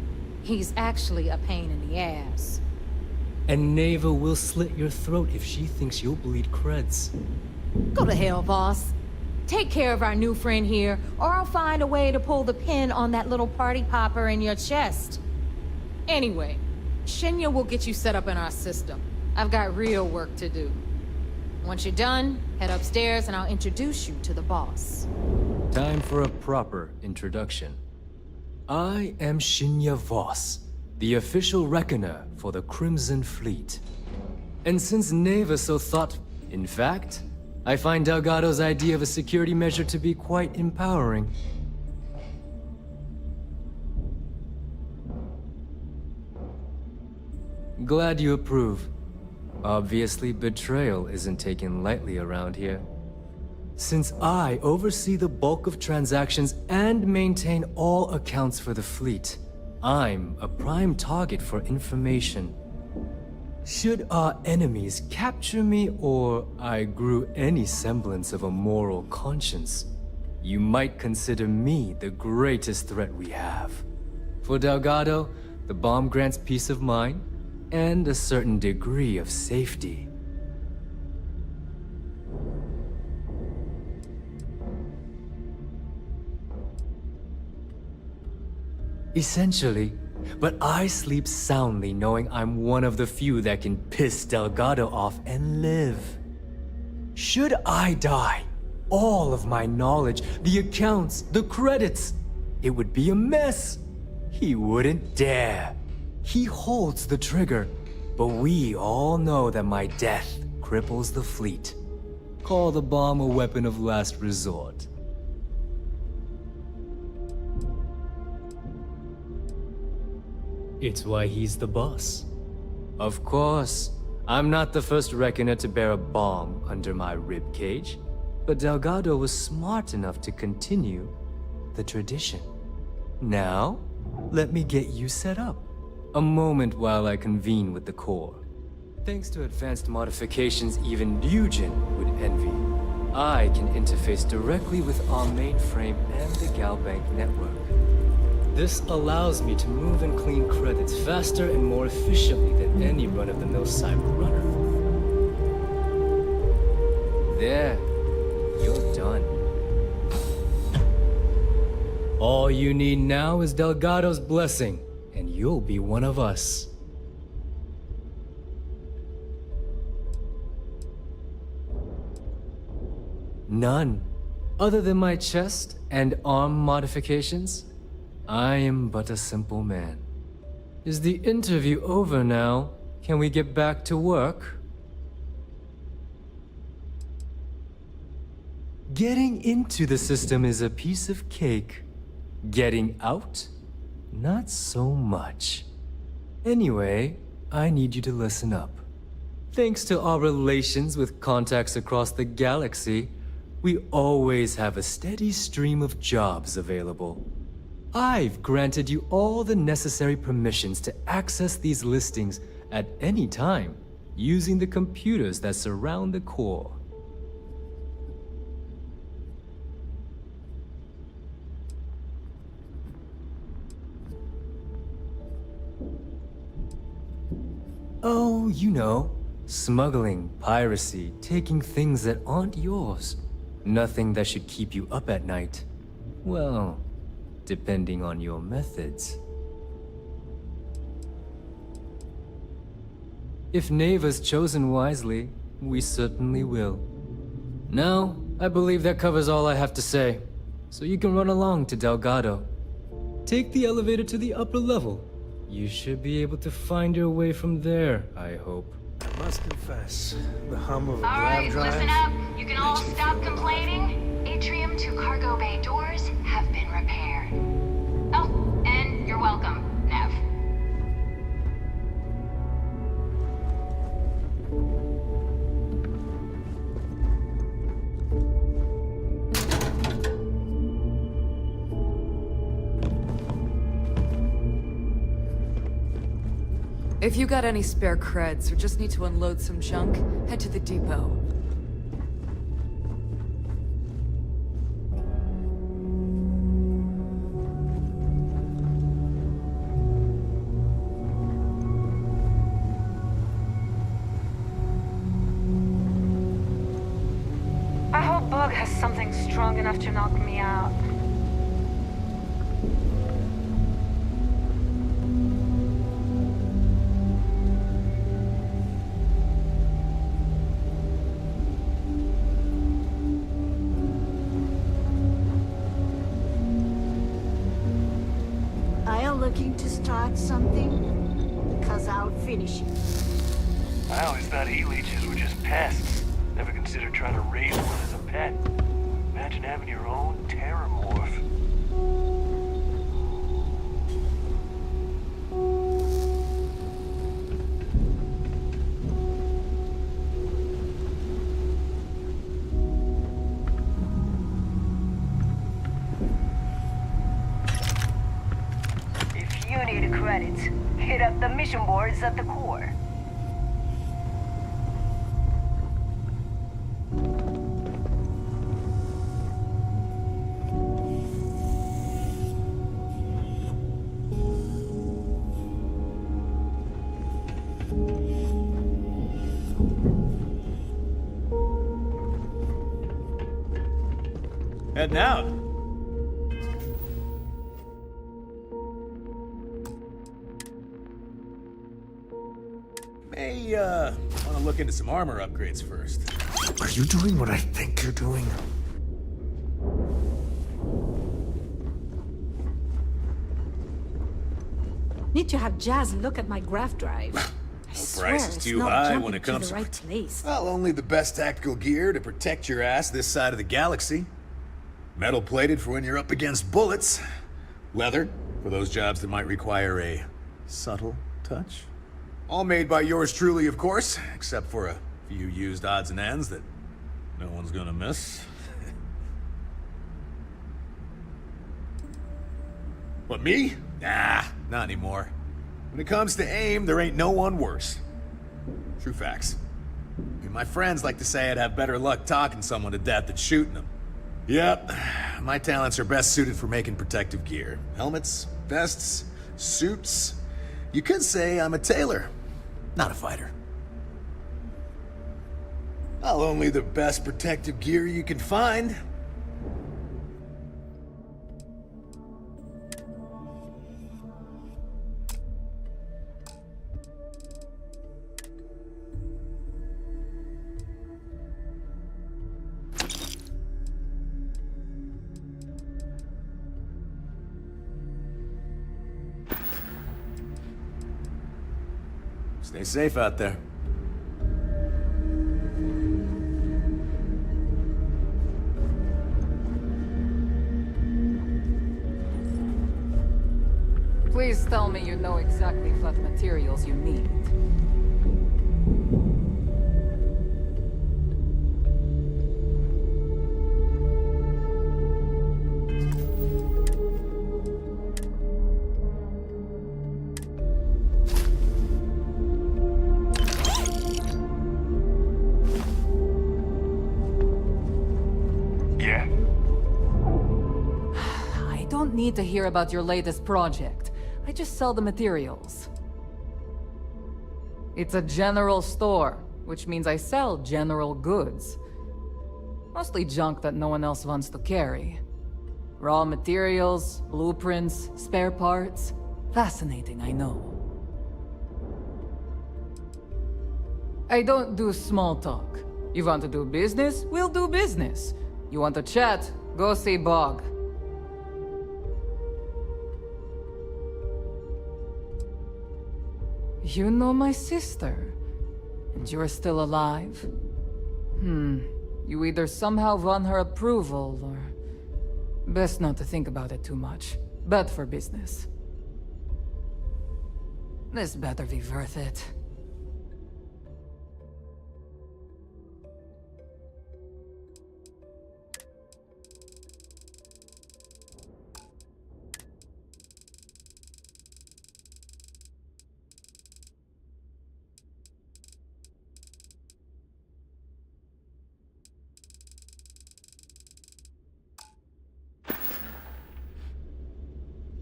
S8: he's actually a pain in the ass.
S16: And Neva will slit your throat if she thinks you'll bleed creds.
S8: Go to hell, boss. Take care of our new friend here, or I'll find a way to pull the pin on that little party popper in your chest. Anyway, Shinya will get you set up in our system. I've got real work to do. Once you're done, head upstairs and I'll introduce you to the boss.
S16: Time for a proper introduction. I am Shinya Voss, the official reckoner for the Crimson Fleet. And since Neva so thought... In fact, I find Delgado's idea of a security measure to be quite empowering. Glad you approve. Obviously, betrayal isn't taken lightly around here. Since I oversee the bulk of transactions and maintain all accounts for the fleet, I'm a prime target for information. Should our enemies capture me or I grew any semblance of a moral conscience, you might consider me the greatest threat we have. For Delgado, the bomb grants peace of mind and a certain degree of safety. Essentially, but I sleep soundly knowing I'm one of the few that can piss Delgado off and live. Should I die, all of my knowledge, the accounts, the credits, it would be a mess. He wouldn't dare. He holds the trigger, but we all know that my death cripples the fleet. Call the bomb a weapon of last resort. It's why he's the boss. Of course, I'm not the first reckoner to bear a bomb under my ribcage, but Delgado was smart enough to continue the tradition. Now, let me get you set up. A moment while I convene with the core. Thanks to advanced modifications even Ryujin would envy, I can interface directly with our mainframe and the Galbank network. This allows me to move and clean credits faster and more efficiently than any run-of-the-mill cyber runner. There, you're done. All you need now is Delgado's blessing, and you'll be one of us. None. Other than my chest and arm modifications, I am but a simple man. Is the interview over now? Can we get back to work? Getting into the system is a piece of cake. Getting out? Not so much. Anyway, I need you to listen up. Thanks to our relations with contacts across the galaxy, we always have a steady stream of jobs available. I've granted you all the necessary permissions to access these listings at any time, using the computers that surround the core. Oh, you know, smuggling, piracy, taking things that aren't yours. Nothing that should keep you up at night. Well, depending on your methods. If Neva's chosen wisely, we certainly will. Now, I believe that covers all I have to say, so you can run along to Delgado. Take the elevator to the upper level. You should be able to find your way from there, I hope.
S2: I must confess, the hum of a
S4: All
S2: grab
S4: right,
S2: drive...
S4: listen up. You can all stop complaining. Atrium to cargo bay doors have been repaired. Oh, and you're welcome, Nev.
S13: If you got any spare creds or just need to unload some junk, head to the depot.
S4: I hope Bug has something strong enough to knock me out.
S17: Are you looking to start something? Because I'll finish it.
S12: I always thought e-leeches were just pests. Never considered trying to raise one as a pet. Imagine having your own terramorph.
S4: If you need credits, hit up the mission boards at the core.
S18: Heading out. May, want to look into some armor upgrades first.
S2: Are you doing what I think you're doing?
S8: Need to have Jazz look at my graph drive. I swear
S18: Price is
S8: it's
S18: too
S8: not
S18: high
S8: jumping
S18: when it
S8: to
S18: comes
S8: the
S18: to...
S8: right place.
S14: Well, only the best tactical gear to protect your ass this side of the galaxy. Metal plated for when you're up against bullets. Leather for those jobs that might require a subtle touch. All made by yours truly, of course, except for a few used odds and ends that no one's gonna miss. What, me? Nah, not anymore. When it comes to aim, there ain't no one worse. True facts. I mean, my friends like to say I'd have better luck talking someone to death than shooting them. Yep, my talents are best suited for making protective gear. Helmets, vests, suits. You could say I'm a tailor, not a fighter. Well, only the best protective gear you can find. Stay safe out there.
S13: Please tell me you know exactly what materials you need.
S12: Yeah?
S13: I don't need to hear about your latest project. I just sell the materials. It's a general store, which means I sell general goods. Mostly junk that no one else wants to carry. Raw materials, blueprints, spare parts. Fascinating, I know. I don't do small talk. You want to do business? We'll do business. You want to chat? Go see Bog. You know my sister, and you're still alive? You either somehow won her approval, or... Best not to think about it too much. Bad for business. This better be worth it.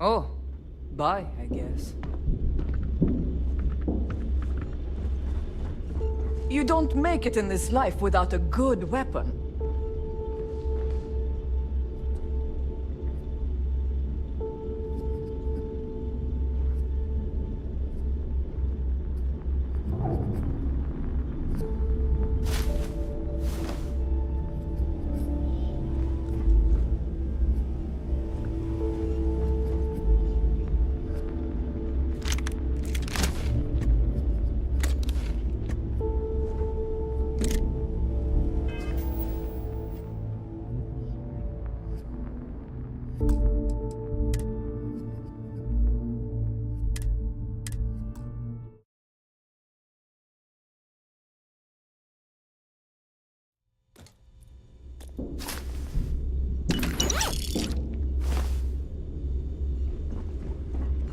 S13: Oh, bye, I guess. You don't make it in this life without a good weapon.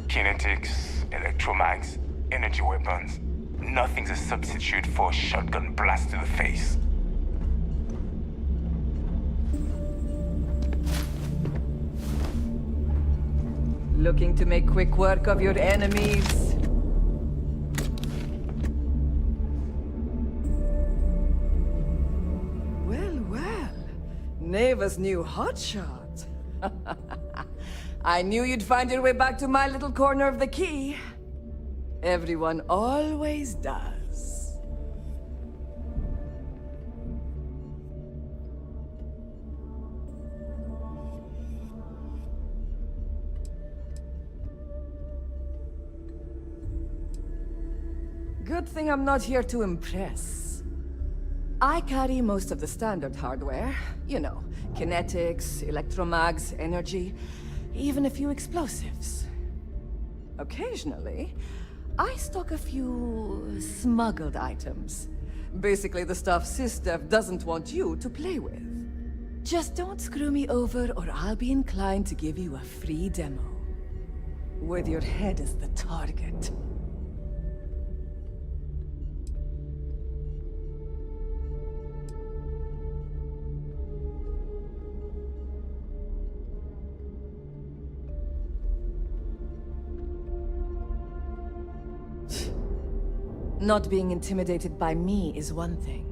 S3: Kinetics, electromags, energy weapons. Nothing's a substitute for a shotgun blast to the face.
S13: Looking to make quick work of your enemies? Well, well. Neva's new hotshot. I knew you'd find your way back to my little corner of the key. Everyone always does. Good thing I'm not here to impress. I carry most of the standard hardware. You know, kinetics, electromags, energy, even a few explosives. Occasionally, I stock a few smuggled items. Basically the stuff SysDev doesn't want you to play with. Just don't screw me over or I'll be inclined to give you a free demo. With your head as the target. Not being intimidated by me is one thing.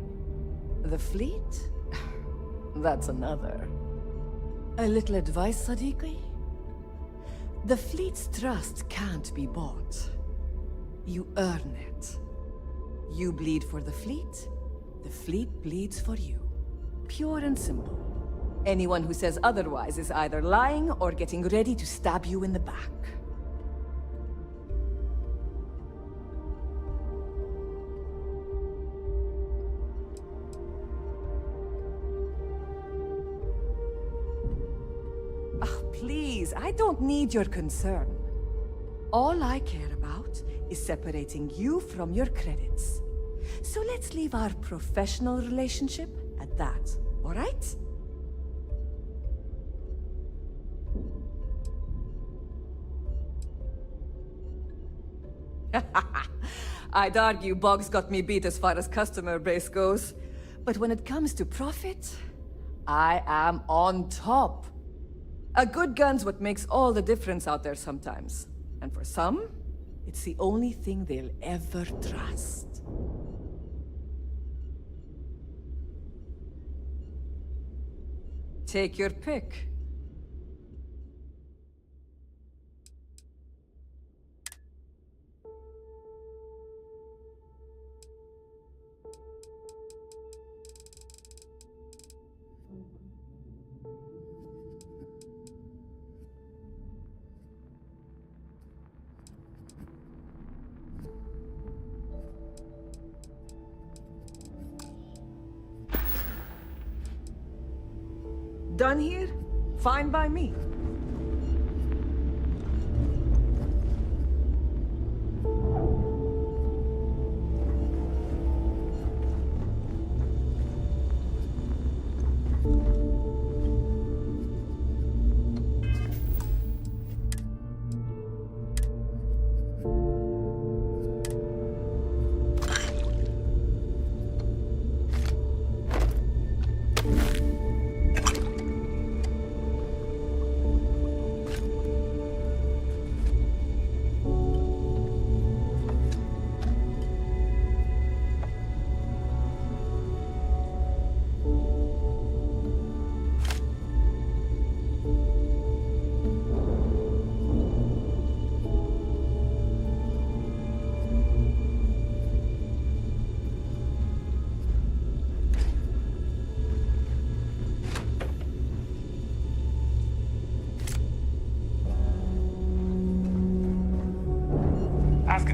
S13: The fleet? That's another. A little advice, Sadiqi? The fleet's trust can't be bought. You earn it. You bleed for the fleet bleeds for you. Pure and simple. Anyone who says otherwise is either lying or getting ready to stab you in the back. Please, I don't need your concern. All I care about is separating you from your credits. So let's leave our professional relationship at that, all right? I'd argue Boggs got me beat as far as customer base goes. But when it comes to profit, I am on top. A good gun's what makes all the difference out there sometimes. And for some, it's the only thing they'll ever trust. Take your pick. Done here? Fine by me.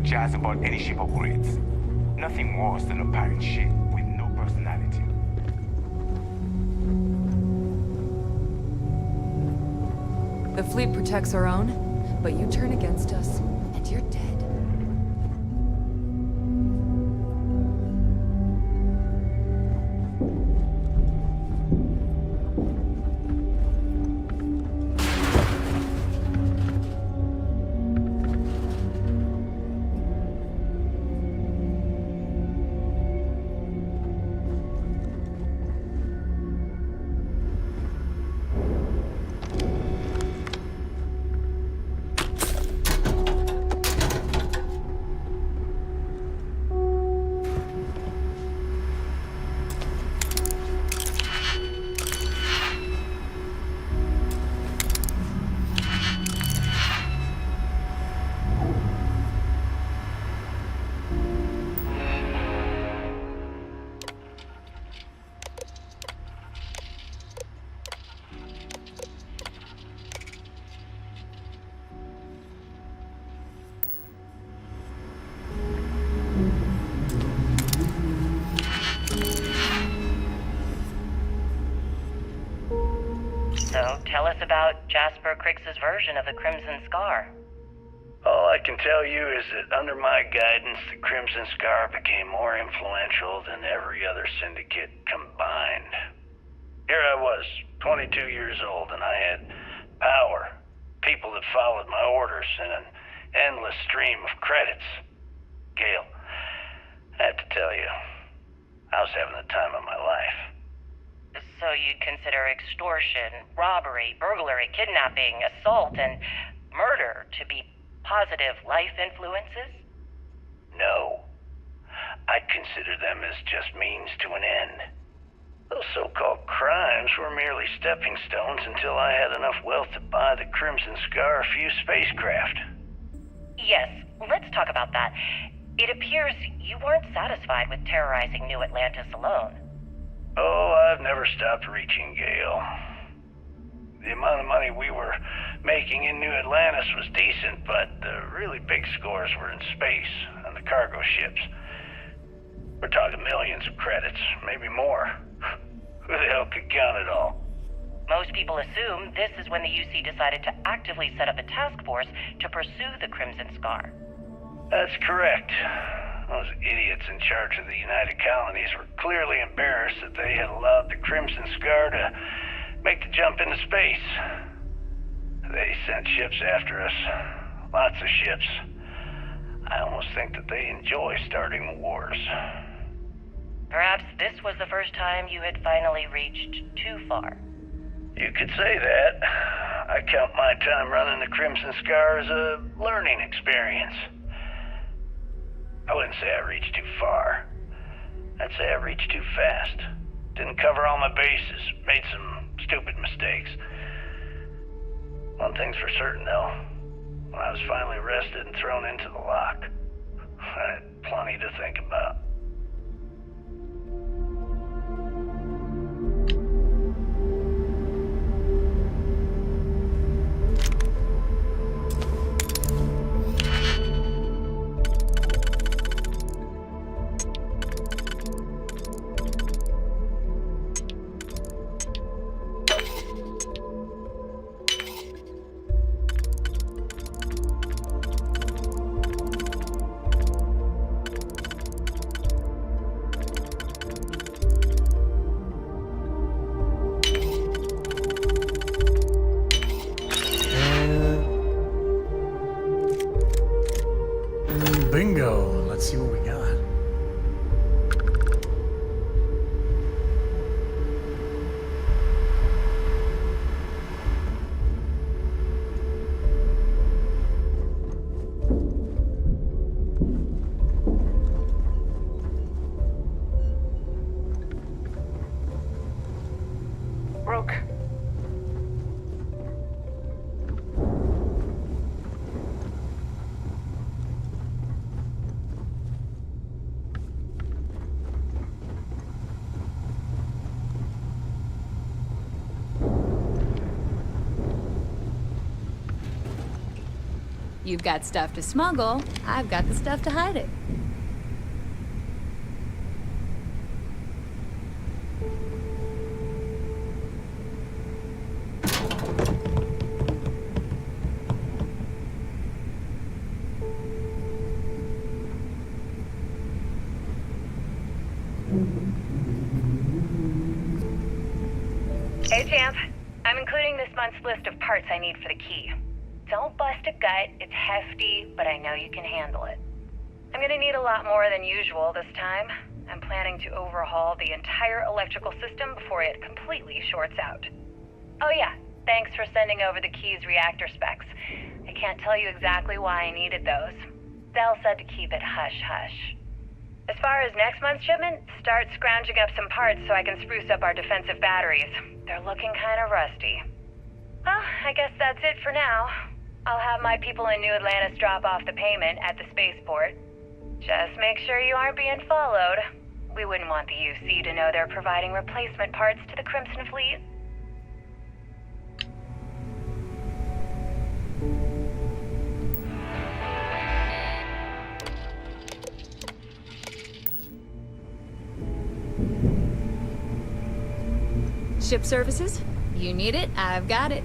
S3: jazz about any ship upgrades. Nothing worse than a pirate ship with no personality.
S13: The fleet protects our own, but you turn against us, and you're dead.
S4: So, tell us about Jasper Criggs's version of the Crimson Scar.
S7: All I can tell you is that under my guidance, the Crimson Scar became more influential than every other syndicate combined. Here I was, 22 years old, and I had power, people that followed my orders, and an endless stream of credits. Gale, I have to tell you, I was having the time of my life.
S4: So you'd consider extortion, robbery, burglary, kidnapping, assault, and murder to be positive life influences?
S7: No. I'd consider them as just means to an end. Those so-called crimes were merely stepping stones until I had enough wealth to buy the Crimson Scar a few spacecraft.
S4: Yes, let's talk about that. It appears you weren't satisfied with terrorizing New Atlantis alone.
S7: Oh, I've never stopped reaching, Gale. The amount of money we were making in New Atlantis was decent, but the really big scores were in space and the cargo ships. We're talking millions of credits, maybe more. Who the hell could count it all?
S4: Most people assume this is when the UC decided to actively set up a task force to pursue the Crimson Scar.
S7: That's correct. Those idiots in charge of the United Colonies were clearly embarrassed that they had allowed the Crimson Scar to make the jump into space. They sent ships after us. Lots of ships. I almost think that they enjoy starting wars.
S4: Perhaps this was the first time you had finally reached too far.
S7: You could say that. I count my time running the Crimson Scar as a learning experience. I wouldn't say I reached too far. I'd say I reached too fast. Didn't cover all my bases. Made some stupid mistakes. One thing's for certain, though. When I was finally arrested and thrown into the lock, I had plenty to think about.
S2: Bingo. Let's see what we got.
S12: Rook.
S9: You've got stuff to smuggle, I've got the stuff to hide it.
S4: Hey, Champ. I'm including this month's list of parts I need for the key. Don't bust a gut, it's hefty, but I know you can handle it. I'm gonna need a lot more than usual this time. I'm planning to overhaul the entire electrical system before it completely shorts out. Oh yeah, thanks for sending over the key's reactor specs. I can't tell you exactly why I needed those. Dell said to keep it hush-hush. As far as next month's shipment, start scrounging up some parts so I can spruce up our defensive batteries. They're looking kind of rusty. Well, I guess that's it for now. I'll have my people in New Atlantis drop off the payment at the spaceport. Just make sure you aren't being followed. We wouldn't want the UC to know they're providing replacement parts to the Crimson Fleet.
S9: Ship services? You need it, I've got it.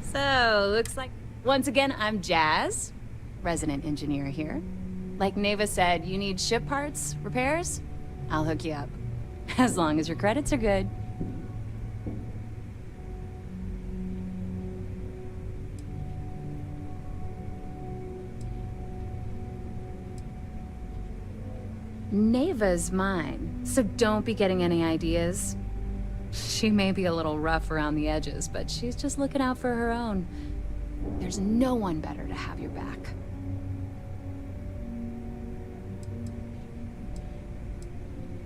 S9: So, looks like... Once again, I'm Jazz, resident engineer here. Like Neva said, you need ship parts, repairs? I'll hook you up. As long as your credits are good. Neva's mine, so don't be getting any ideas. She may be a little rough around the edges, but she's just looking out for her own. There's no one better to have your back.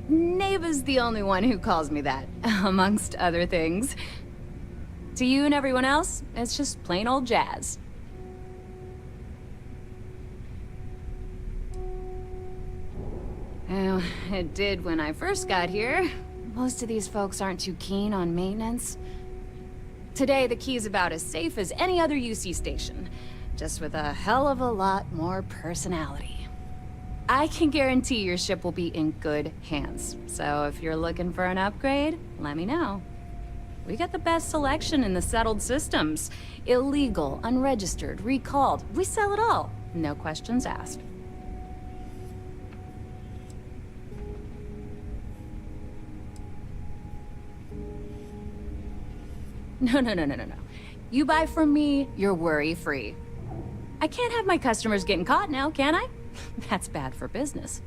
S9: Neva's the only one who calls me that, amongst other things. To you and everyone else, it's just plain old Jazz. Well, it did when I first got here. Most of these folks aren't too keen on maintenance. Today, the key's about as safe as any other UC station, just with a hell of a lot more personality. I can guarantee your ship will be in good hands, so if you're looking for an upgrade, let me know. We got the best selection in the settled systems. Illegal, unregistered, recalled. We sell it all. No questions asked. No. You buy from me, you're worry-free. I can't have my customers getting caught now, can I? That's bad for business.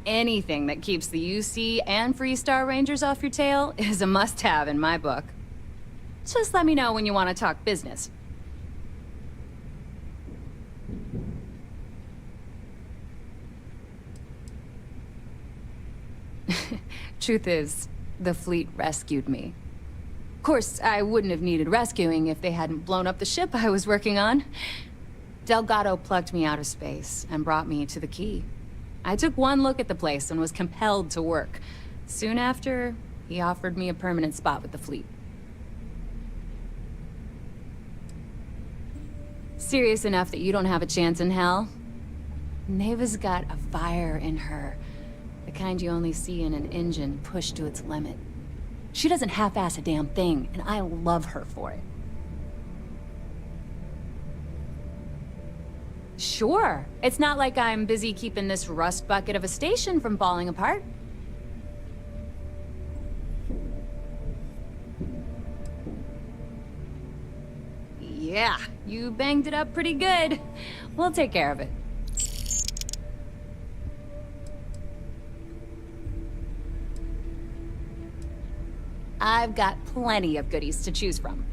S9: Anything that keeps the UC and Freestar Rangers off your tail is a must-have in my book. Just let me know when you want to talk business. Truth is, the fleet rescued me. Of course, I wouldn't have needed rescuing if they hadn't blown up the ship I was working on. Delgado plucked me out of space and brought me to the key. I took one look at the place and was compelled to work. Soon after, he offered me a permanent spot with the fleet. Serious enough that you don't have a chance in hell? Neva's got a fire in her. The kind you only see in an engine pushed to its limit. She doesn't half-ass a damn thing, and I love her for it. Sure. It's not like I'm busy keeping this rust bucket of a station from falling apart. Yeah, you banged it up pretty good. We'll take care of it. I've got plenty of goodies to choose from.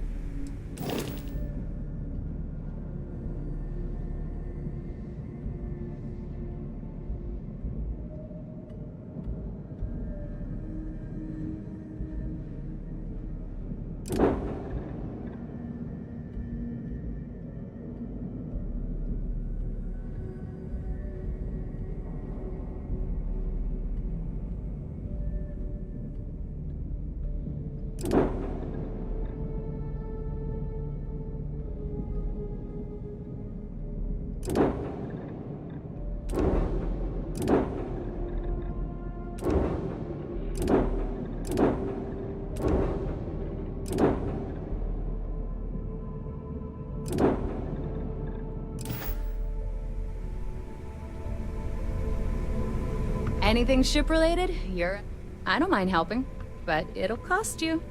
S1: Anything ship-related, I don't mind helping, but it'll cost you.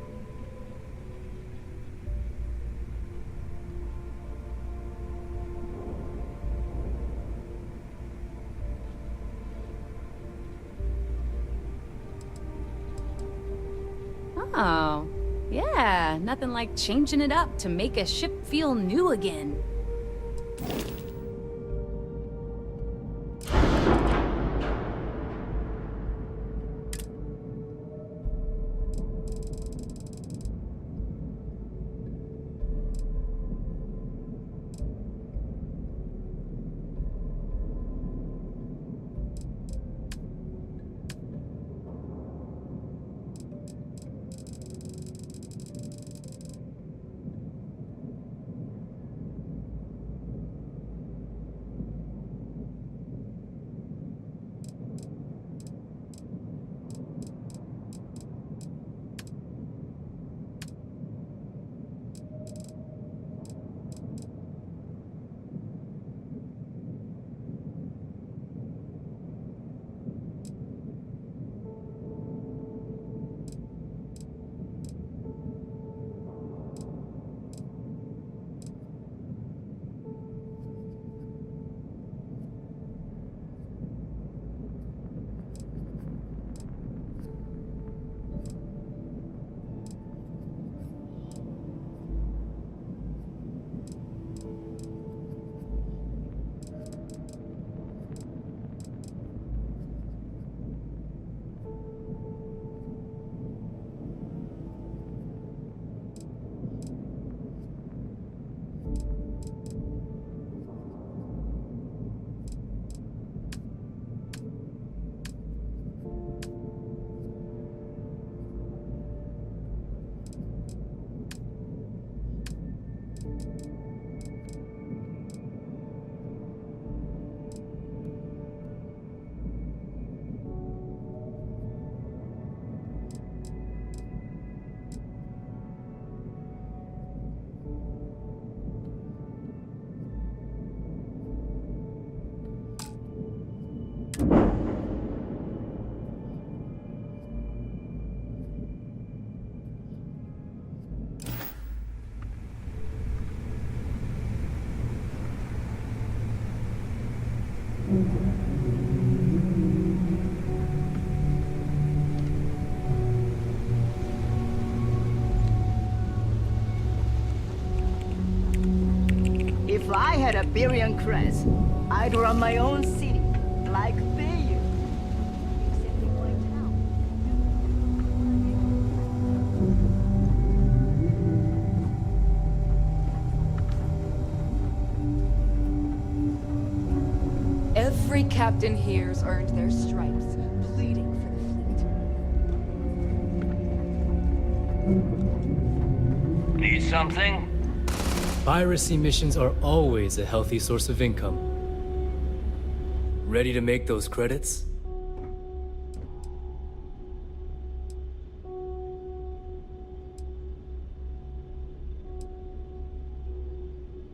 S1: Oh, yeah, nothing like changing it up to make a ship feel new again.
S17: If I had a billion crest, I'd run my own city, like they used. Except in my town.
S13: Every captain here's earned their stripes, pleading for the fleet.
S12: Need something?
S16: Piracy missions are always a healthy source of income. Ready to make those credits?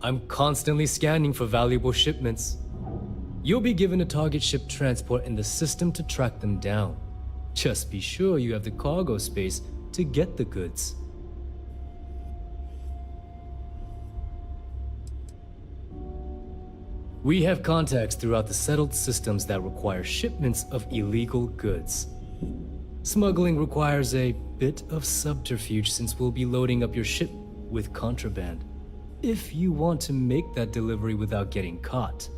S16: I'm constantly scanning for valuable shipments. You'll be given a target ship transport in the system to track them down. Just be sure you have the cargo space to get the goods. We have contacts throughout the settled systems that require shipments of illegal goods. Smuggling requires a bit of subterfuge since we'll be loading up your ship with contraband. If you want to make that delivery without getting caught,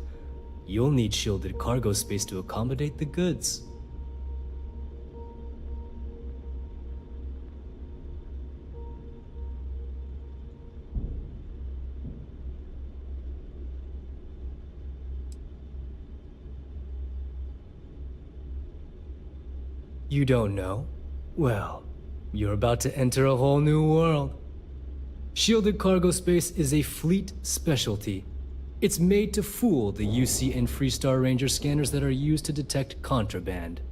S16: you'll need shielded cargo space to accommodate the goods. You don't know? Well, you're about to enter a whole new world. Shielded cargo space is a fleet specialty. It's made to fool the UC and Freestar Ranger scanners that are used to detect contraband.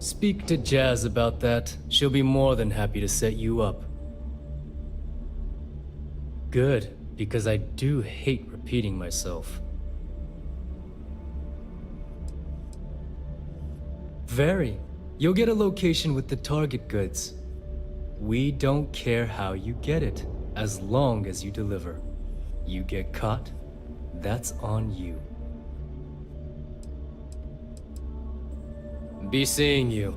S16: Speak to Jazz about that. She'll be more than happy to set you up. Good, because I do hate repeating myself. Very. You'll get a location with the target goods. We don't care how you get it, as long as you deliver. You get caught, that's on you. Be seeing you.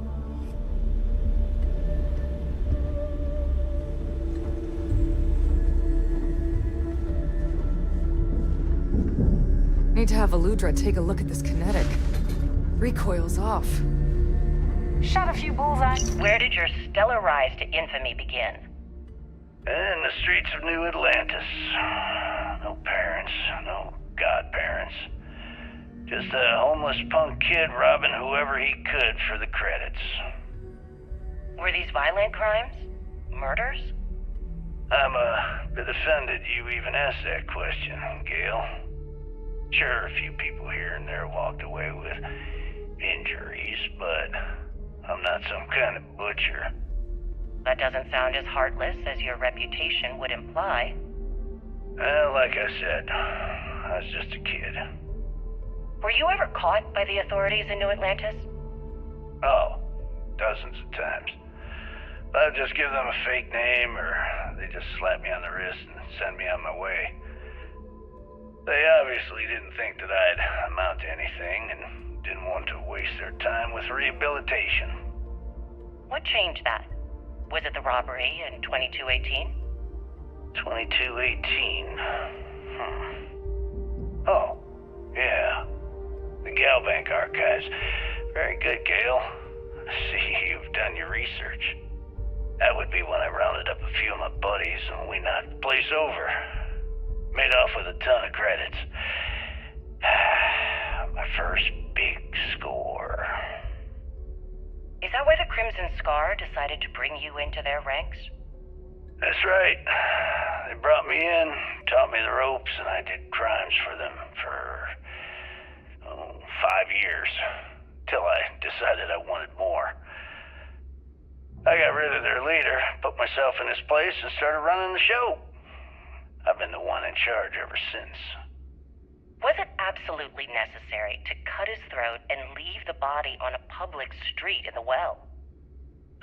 S13: Need to have Aludra take a look at this kinetic. Recoil's off.
S4: Shot a few bullseyes. Where did your stellar rise to infamy begin?
S7: In the streets of New Atlantis. No parents, no godparents. Just a homeless punk kid robbing whoever he could for the credits.
S4: Were these violent crimes? Murders?
S7: I'm a bit offended you even asked that question, Gale. Sure, a few people here and there walked away with injuries, but I'm not some kind of butcher.
S4: That doesn't sound as heartless as your reputation would imply.
S7: Well, like I said, I was just a kid.
S4: Were you ever caught by the authorities in New Atlantis?
S7: Oh, dozens of times. I'd just give them a fake name, or they just slap me on the wrist and send me on my way. They obviously didn't think that I'd amount to anything and didn't want to waste their time with rehabilitation.
S4: What changed that? Was it the robbery in 2218?
S7: 2218? Oh, yeah. The Galbank archives. Very good, Gale. I see you've done your research. That would be when I rounded up a few of my buddies and we knocked the place over. Made off with a ton of credits. My first big score.
S4: Is that why the Crimson Scar decided to bring you into their ranks?
S7: That's right. They brought me in, taught me the ropes, and I did crimes for them for 5 years. Till I decided I wanted more. I got rid of their leader, put myself in his place, and started running the show. I've been the one in charge ever since.
S4: Was it absolutely necessary to cut his throat and leave the body on a public street in the well?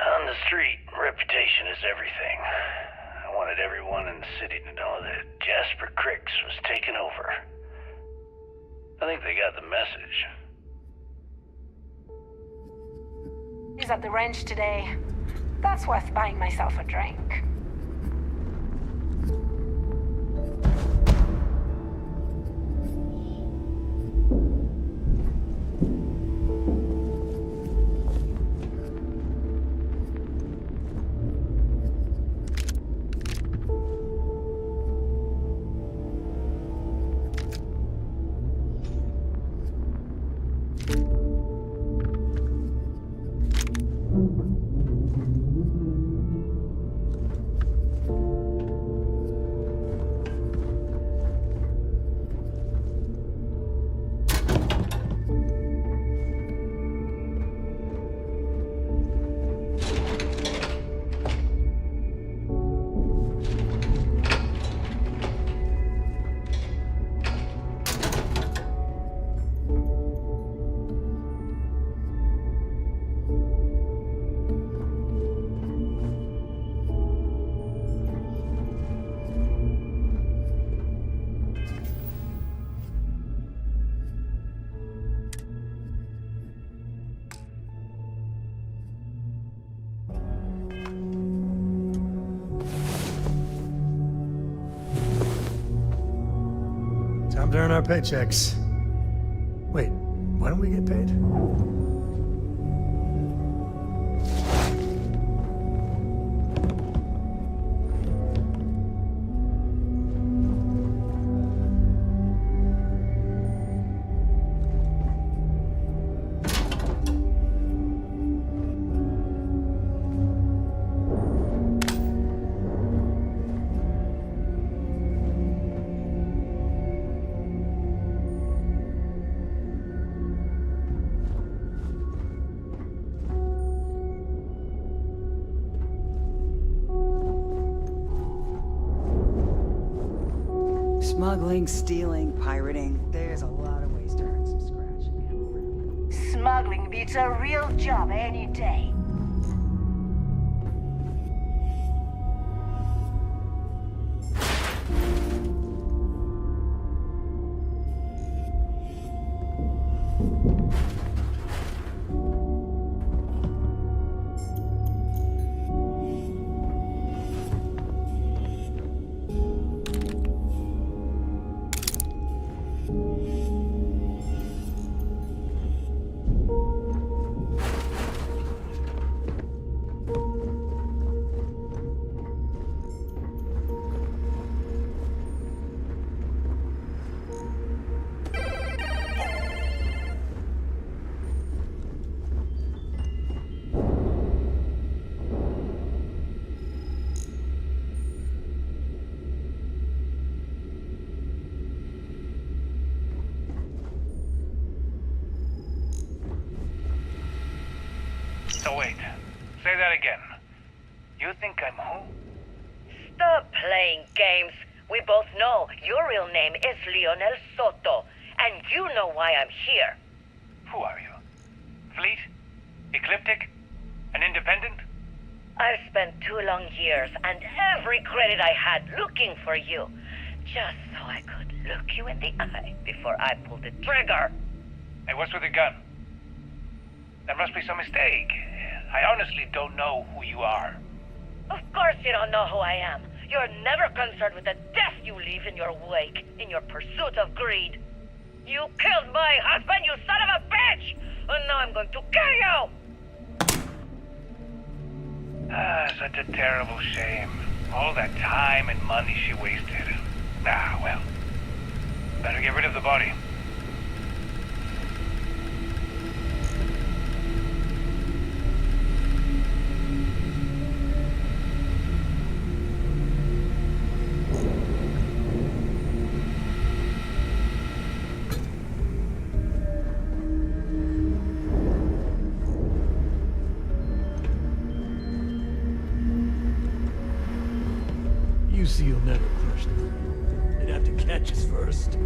S7: On the street, reputation is everything. I wanted everyone in the city to know that Jasper Cricks was taking over. I think they got the message.
S19: He's at the ranch today. That's worth buying myself a drink.
S2: Time to earn our paychecks. Wait, why don't we get paid?
S17: Smuggling, stealing, pirating. There's a lot of ways to earn some scratch. Smuggling beats a real job any day.
S12: So wait, say that again. You think I'm who?
S17: Stop playing games. We both know your real name is Lionel Soto, and you know why I'm here.
S12: Who are you? Fleet? Ecliptic? An independent?
S17: I've spent 2 long years and every credit I had looking for you, just so I could look you in the eye before I pulled the trigger.
S12: Hey, what's with the gun? There must be some mistake. I honestly don't know who you are.
S17: Of course you don't know who I am. You're never concerned with the death you leave in your wake, in your pursuit of greed. You killed my husband, you son of a bitch! And now I'm going to kill you!
S12: Ah, such a terrible shame. All that time and money she wasted. Ah, well. Better get rid of the body.
S2: You see you'll never crush them. They'd have to catch us first.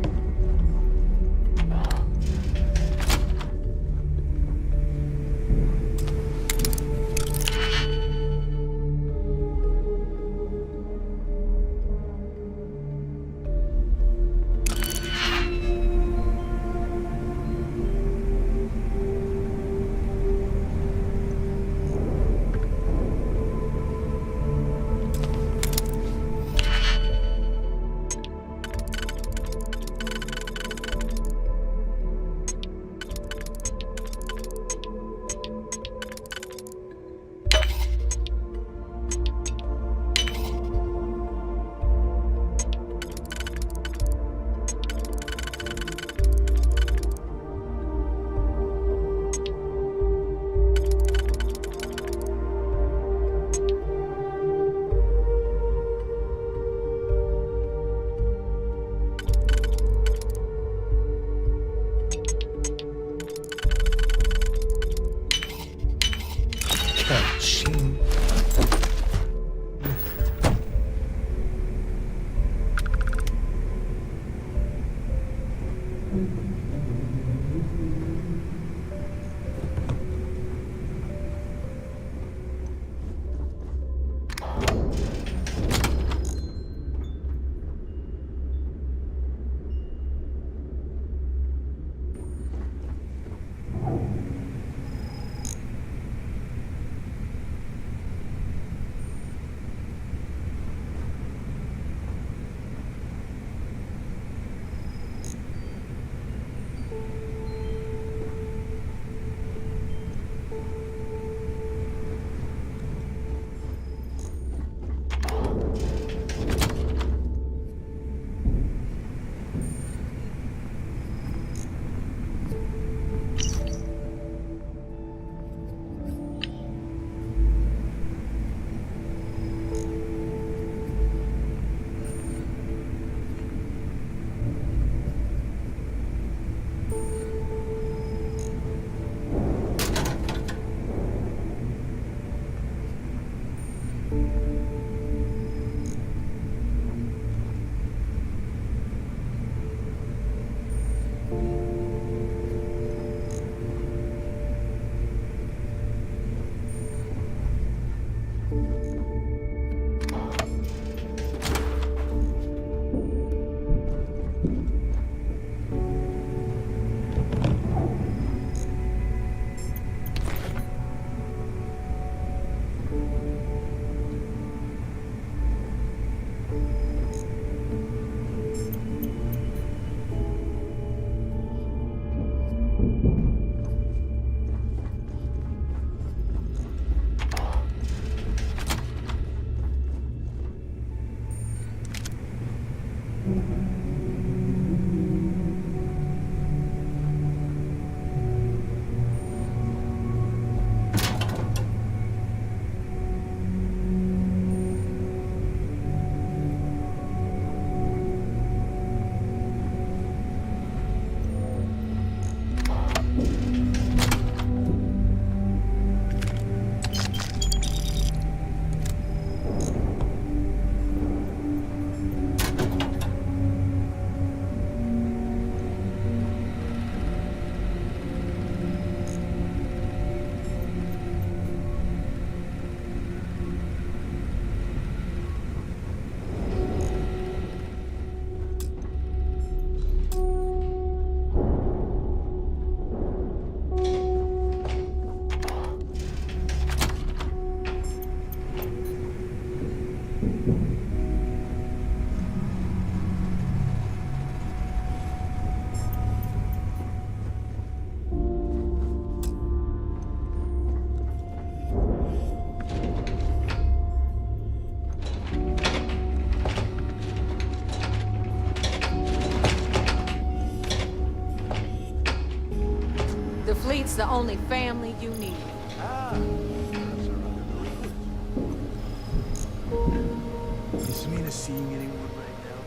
S8: The fleet's the only family you need.
S12: Is Mina seeing anyone right now?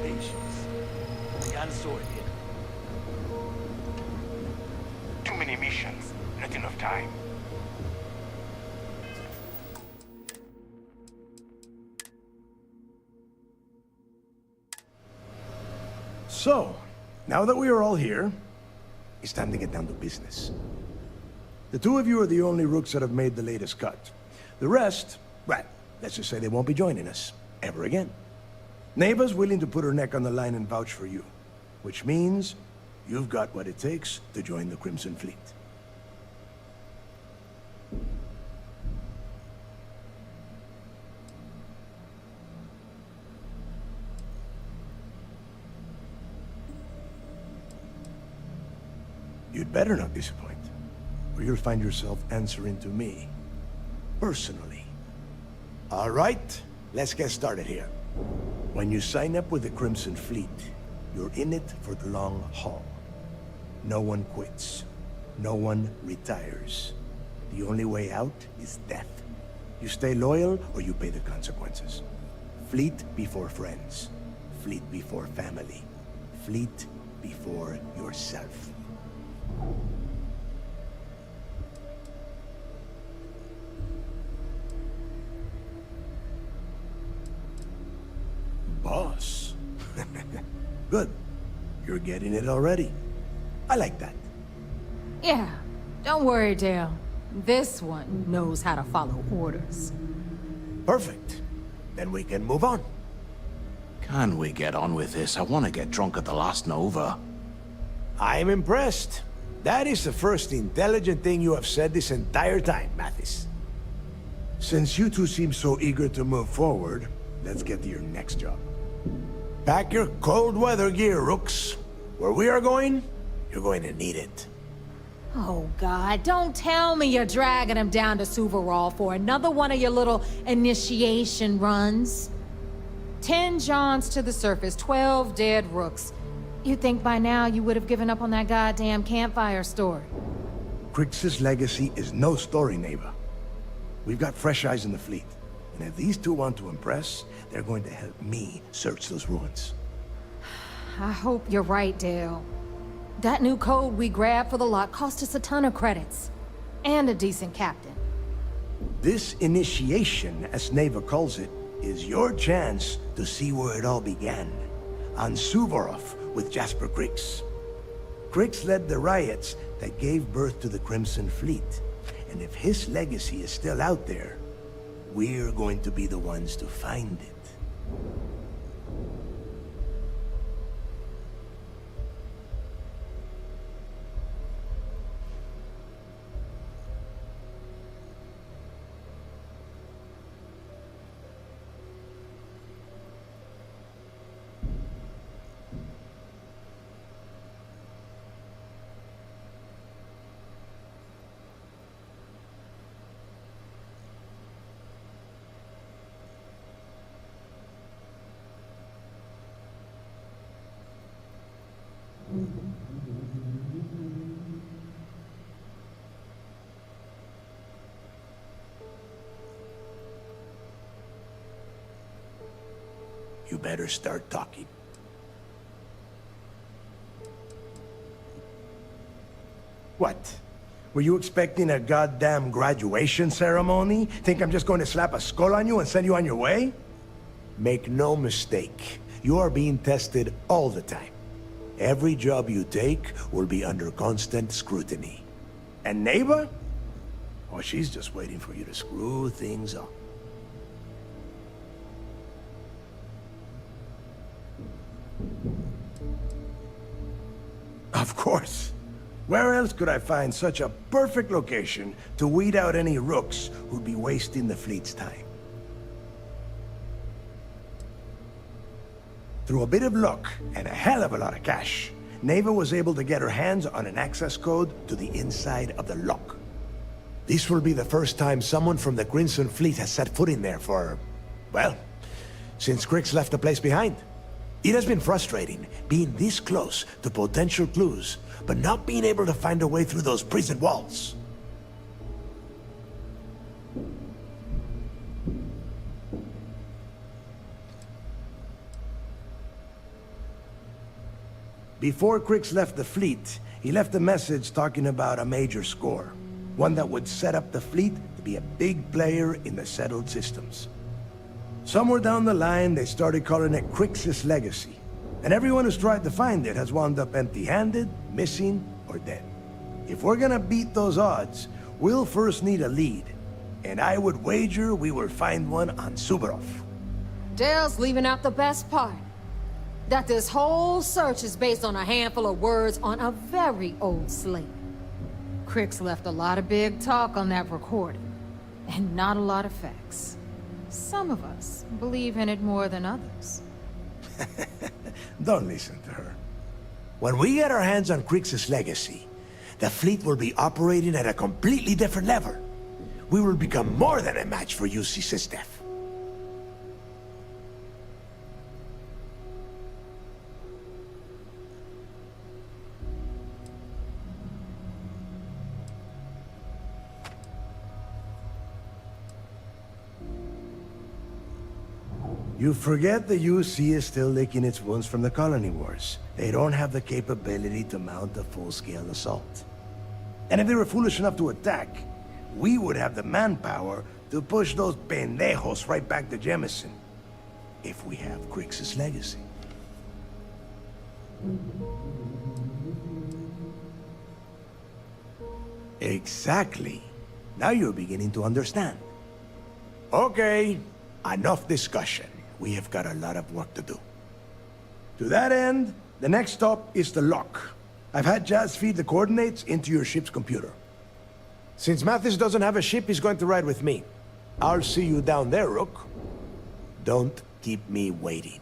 S12: Patience. I got a sword here.
S3: Too many missions, not enough time.
S20: So, now that we are all here, it's time to get down to business. The two of you are the only rooks that have made the latest cut. The rest, well, let's just say they won't be joining us ever again. Neva's willing to put her neck on the line and vouch for you, which means you've got what it takes to join the Crimson Fleet. You'd better not disappoint, or you'll find yourself answering to me, personally. All right, let's get started here. When you sign up with the Crimson Fleet, you're in it for the long haul. No one quits. No one retires. The only way out is death. You stay loyal, or you pay the consequences. Fleet before friends. Fleet before family. Fleet before yourself. Boss. Good. You're getting it already. I like that.
S8: Yeah, don't worry, Dale. This one knows how to follow orders.
S20: Perfect. Then we can move on.
S21: Can we get on with this? I want to get drunk at the last Nova.
S20: I'm impressed. That is the first intelligent thing you have said this entire time, Mathis. Since you two seem so eager to move forward, let's get to your next job. Pack your cold weather gear, Rooks. Where we are going, you're going to need it.
S8: Oh, God, don't tell me you're dragging him down to Suvarall for another one of your little initiation runs. 10 Johns to the surface, 12 dead Rooks. You'd think by now you would have given up on that goddamn campfire story.
S20: Crix's legacy is no story, Neva. We've got fresh eyes in the fleet. And if these two want to impress, they're going to help me search those ruins.
S8: I hope you're right, Dale. That new code we grabbed for the lot cost us a ton of credits. And a decent captain.
S20: This initiation, as Neva calls it, is your chance to see where it all began. On Suvorov with Jasper Crix. Crix led the riots that gave birth to the Crimson Fleet. And if his legacy is still out there, we're going to be the ones to find it. you better start talking. What? Were you expecting a goddamn graduation ceremony? Think I'm just going to slap a skull on you and send you on your way? Make no mistake, you are being tested all the time. Every job you take will be under constant scrutiny. And Neva? Oh, she's just waiting for you to screw things up. Of course. Where else could I find such a perfect location to weed out any rooks who'd be wasting the fleet's time? Through a bit of luck and a hell of a lot of cash, Neva was able to get her hands on an access code to the inside of the lock. This will be the first time someone from the Crimson Fleet has set foot in there for, well, since Crix left the place behind. It has been frustrating being this close to potential clues, but not being able to find a way through those prison walls. Before Crix left the fleet, he left a message talking about a major score. One that would set up the fleet to be a big player in the settled systems. Somewhere down the line, they started calling it Crix's Legacy. And everyone who's tried to find it has wound up empty-handed, missing, or dead. If we're gonna beat those odds, we'll first need a lead. And I would wager we will find one on Suvorov.
S8: Dale's leaving out the best part. That this whole search is based on a handful of words on a very old slate. Crix left a lot of big talk on that recording, and not a lot of facts. Some of us believe in it more than others.
S20: Don't listen to her. When we get our hands on Crix's Legacy, the fleet will be operating at a completely different level. We will become more than a match for UC Systef. You forget the UC is still licking its wounds from the colony wars. They don't have the capability to mount a full-scale assault. And if they were foolish enough to attack, we would have the manpower to push those pendejos right back to Jemison. If we have Crix's Legacy. Exactly. Now you're beginning to understand. Okay, enough discussion. We have got a lot of work to do. To that end, the next stop is the lock. I've had Jazz feed the coordinates into your ship's computer. Since Mathis doesn't have a ship, he's going to ride with me. I'll see you down there, Rook. Don't keep me waiting.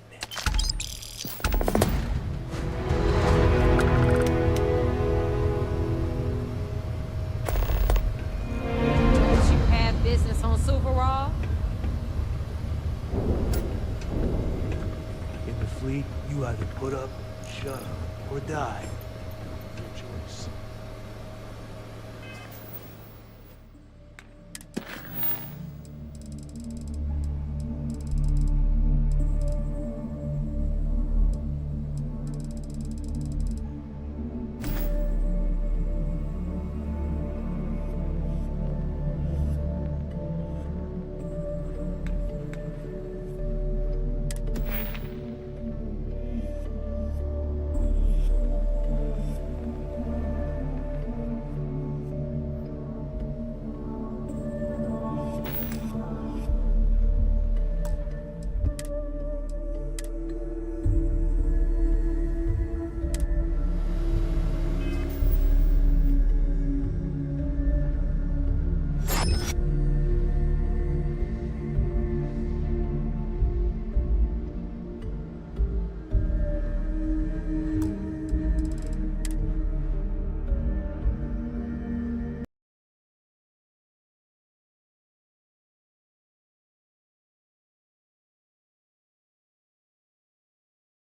S8: Don't you have business on Suvorov?
S20: In the fleet, you either put up, shut up, or die.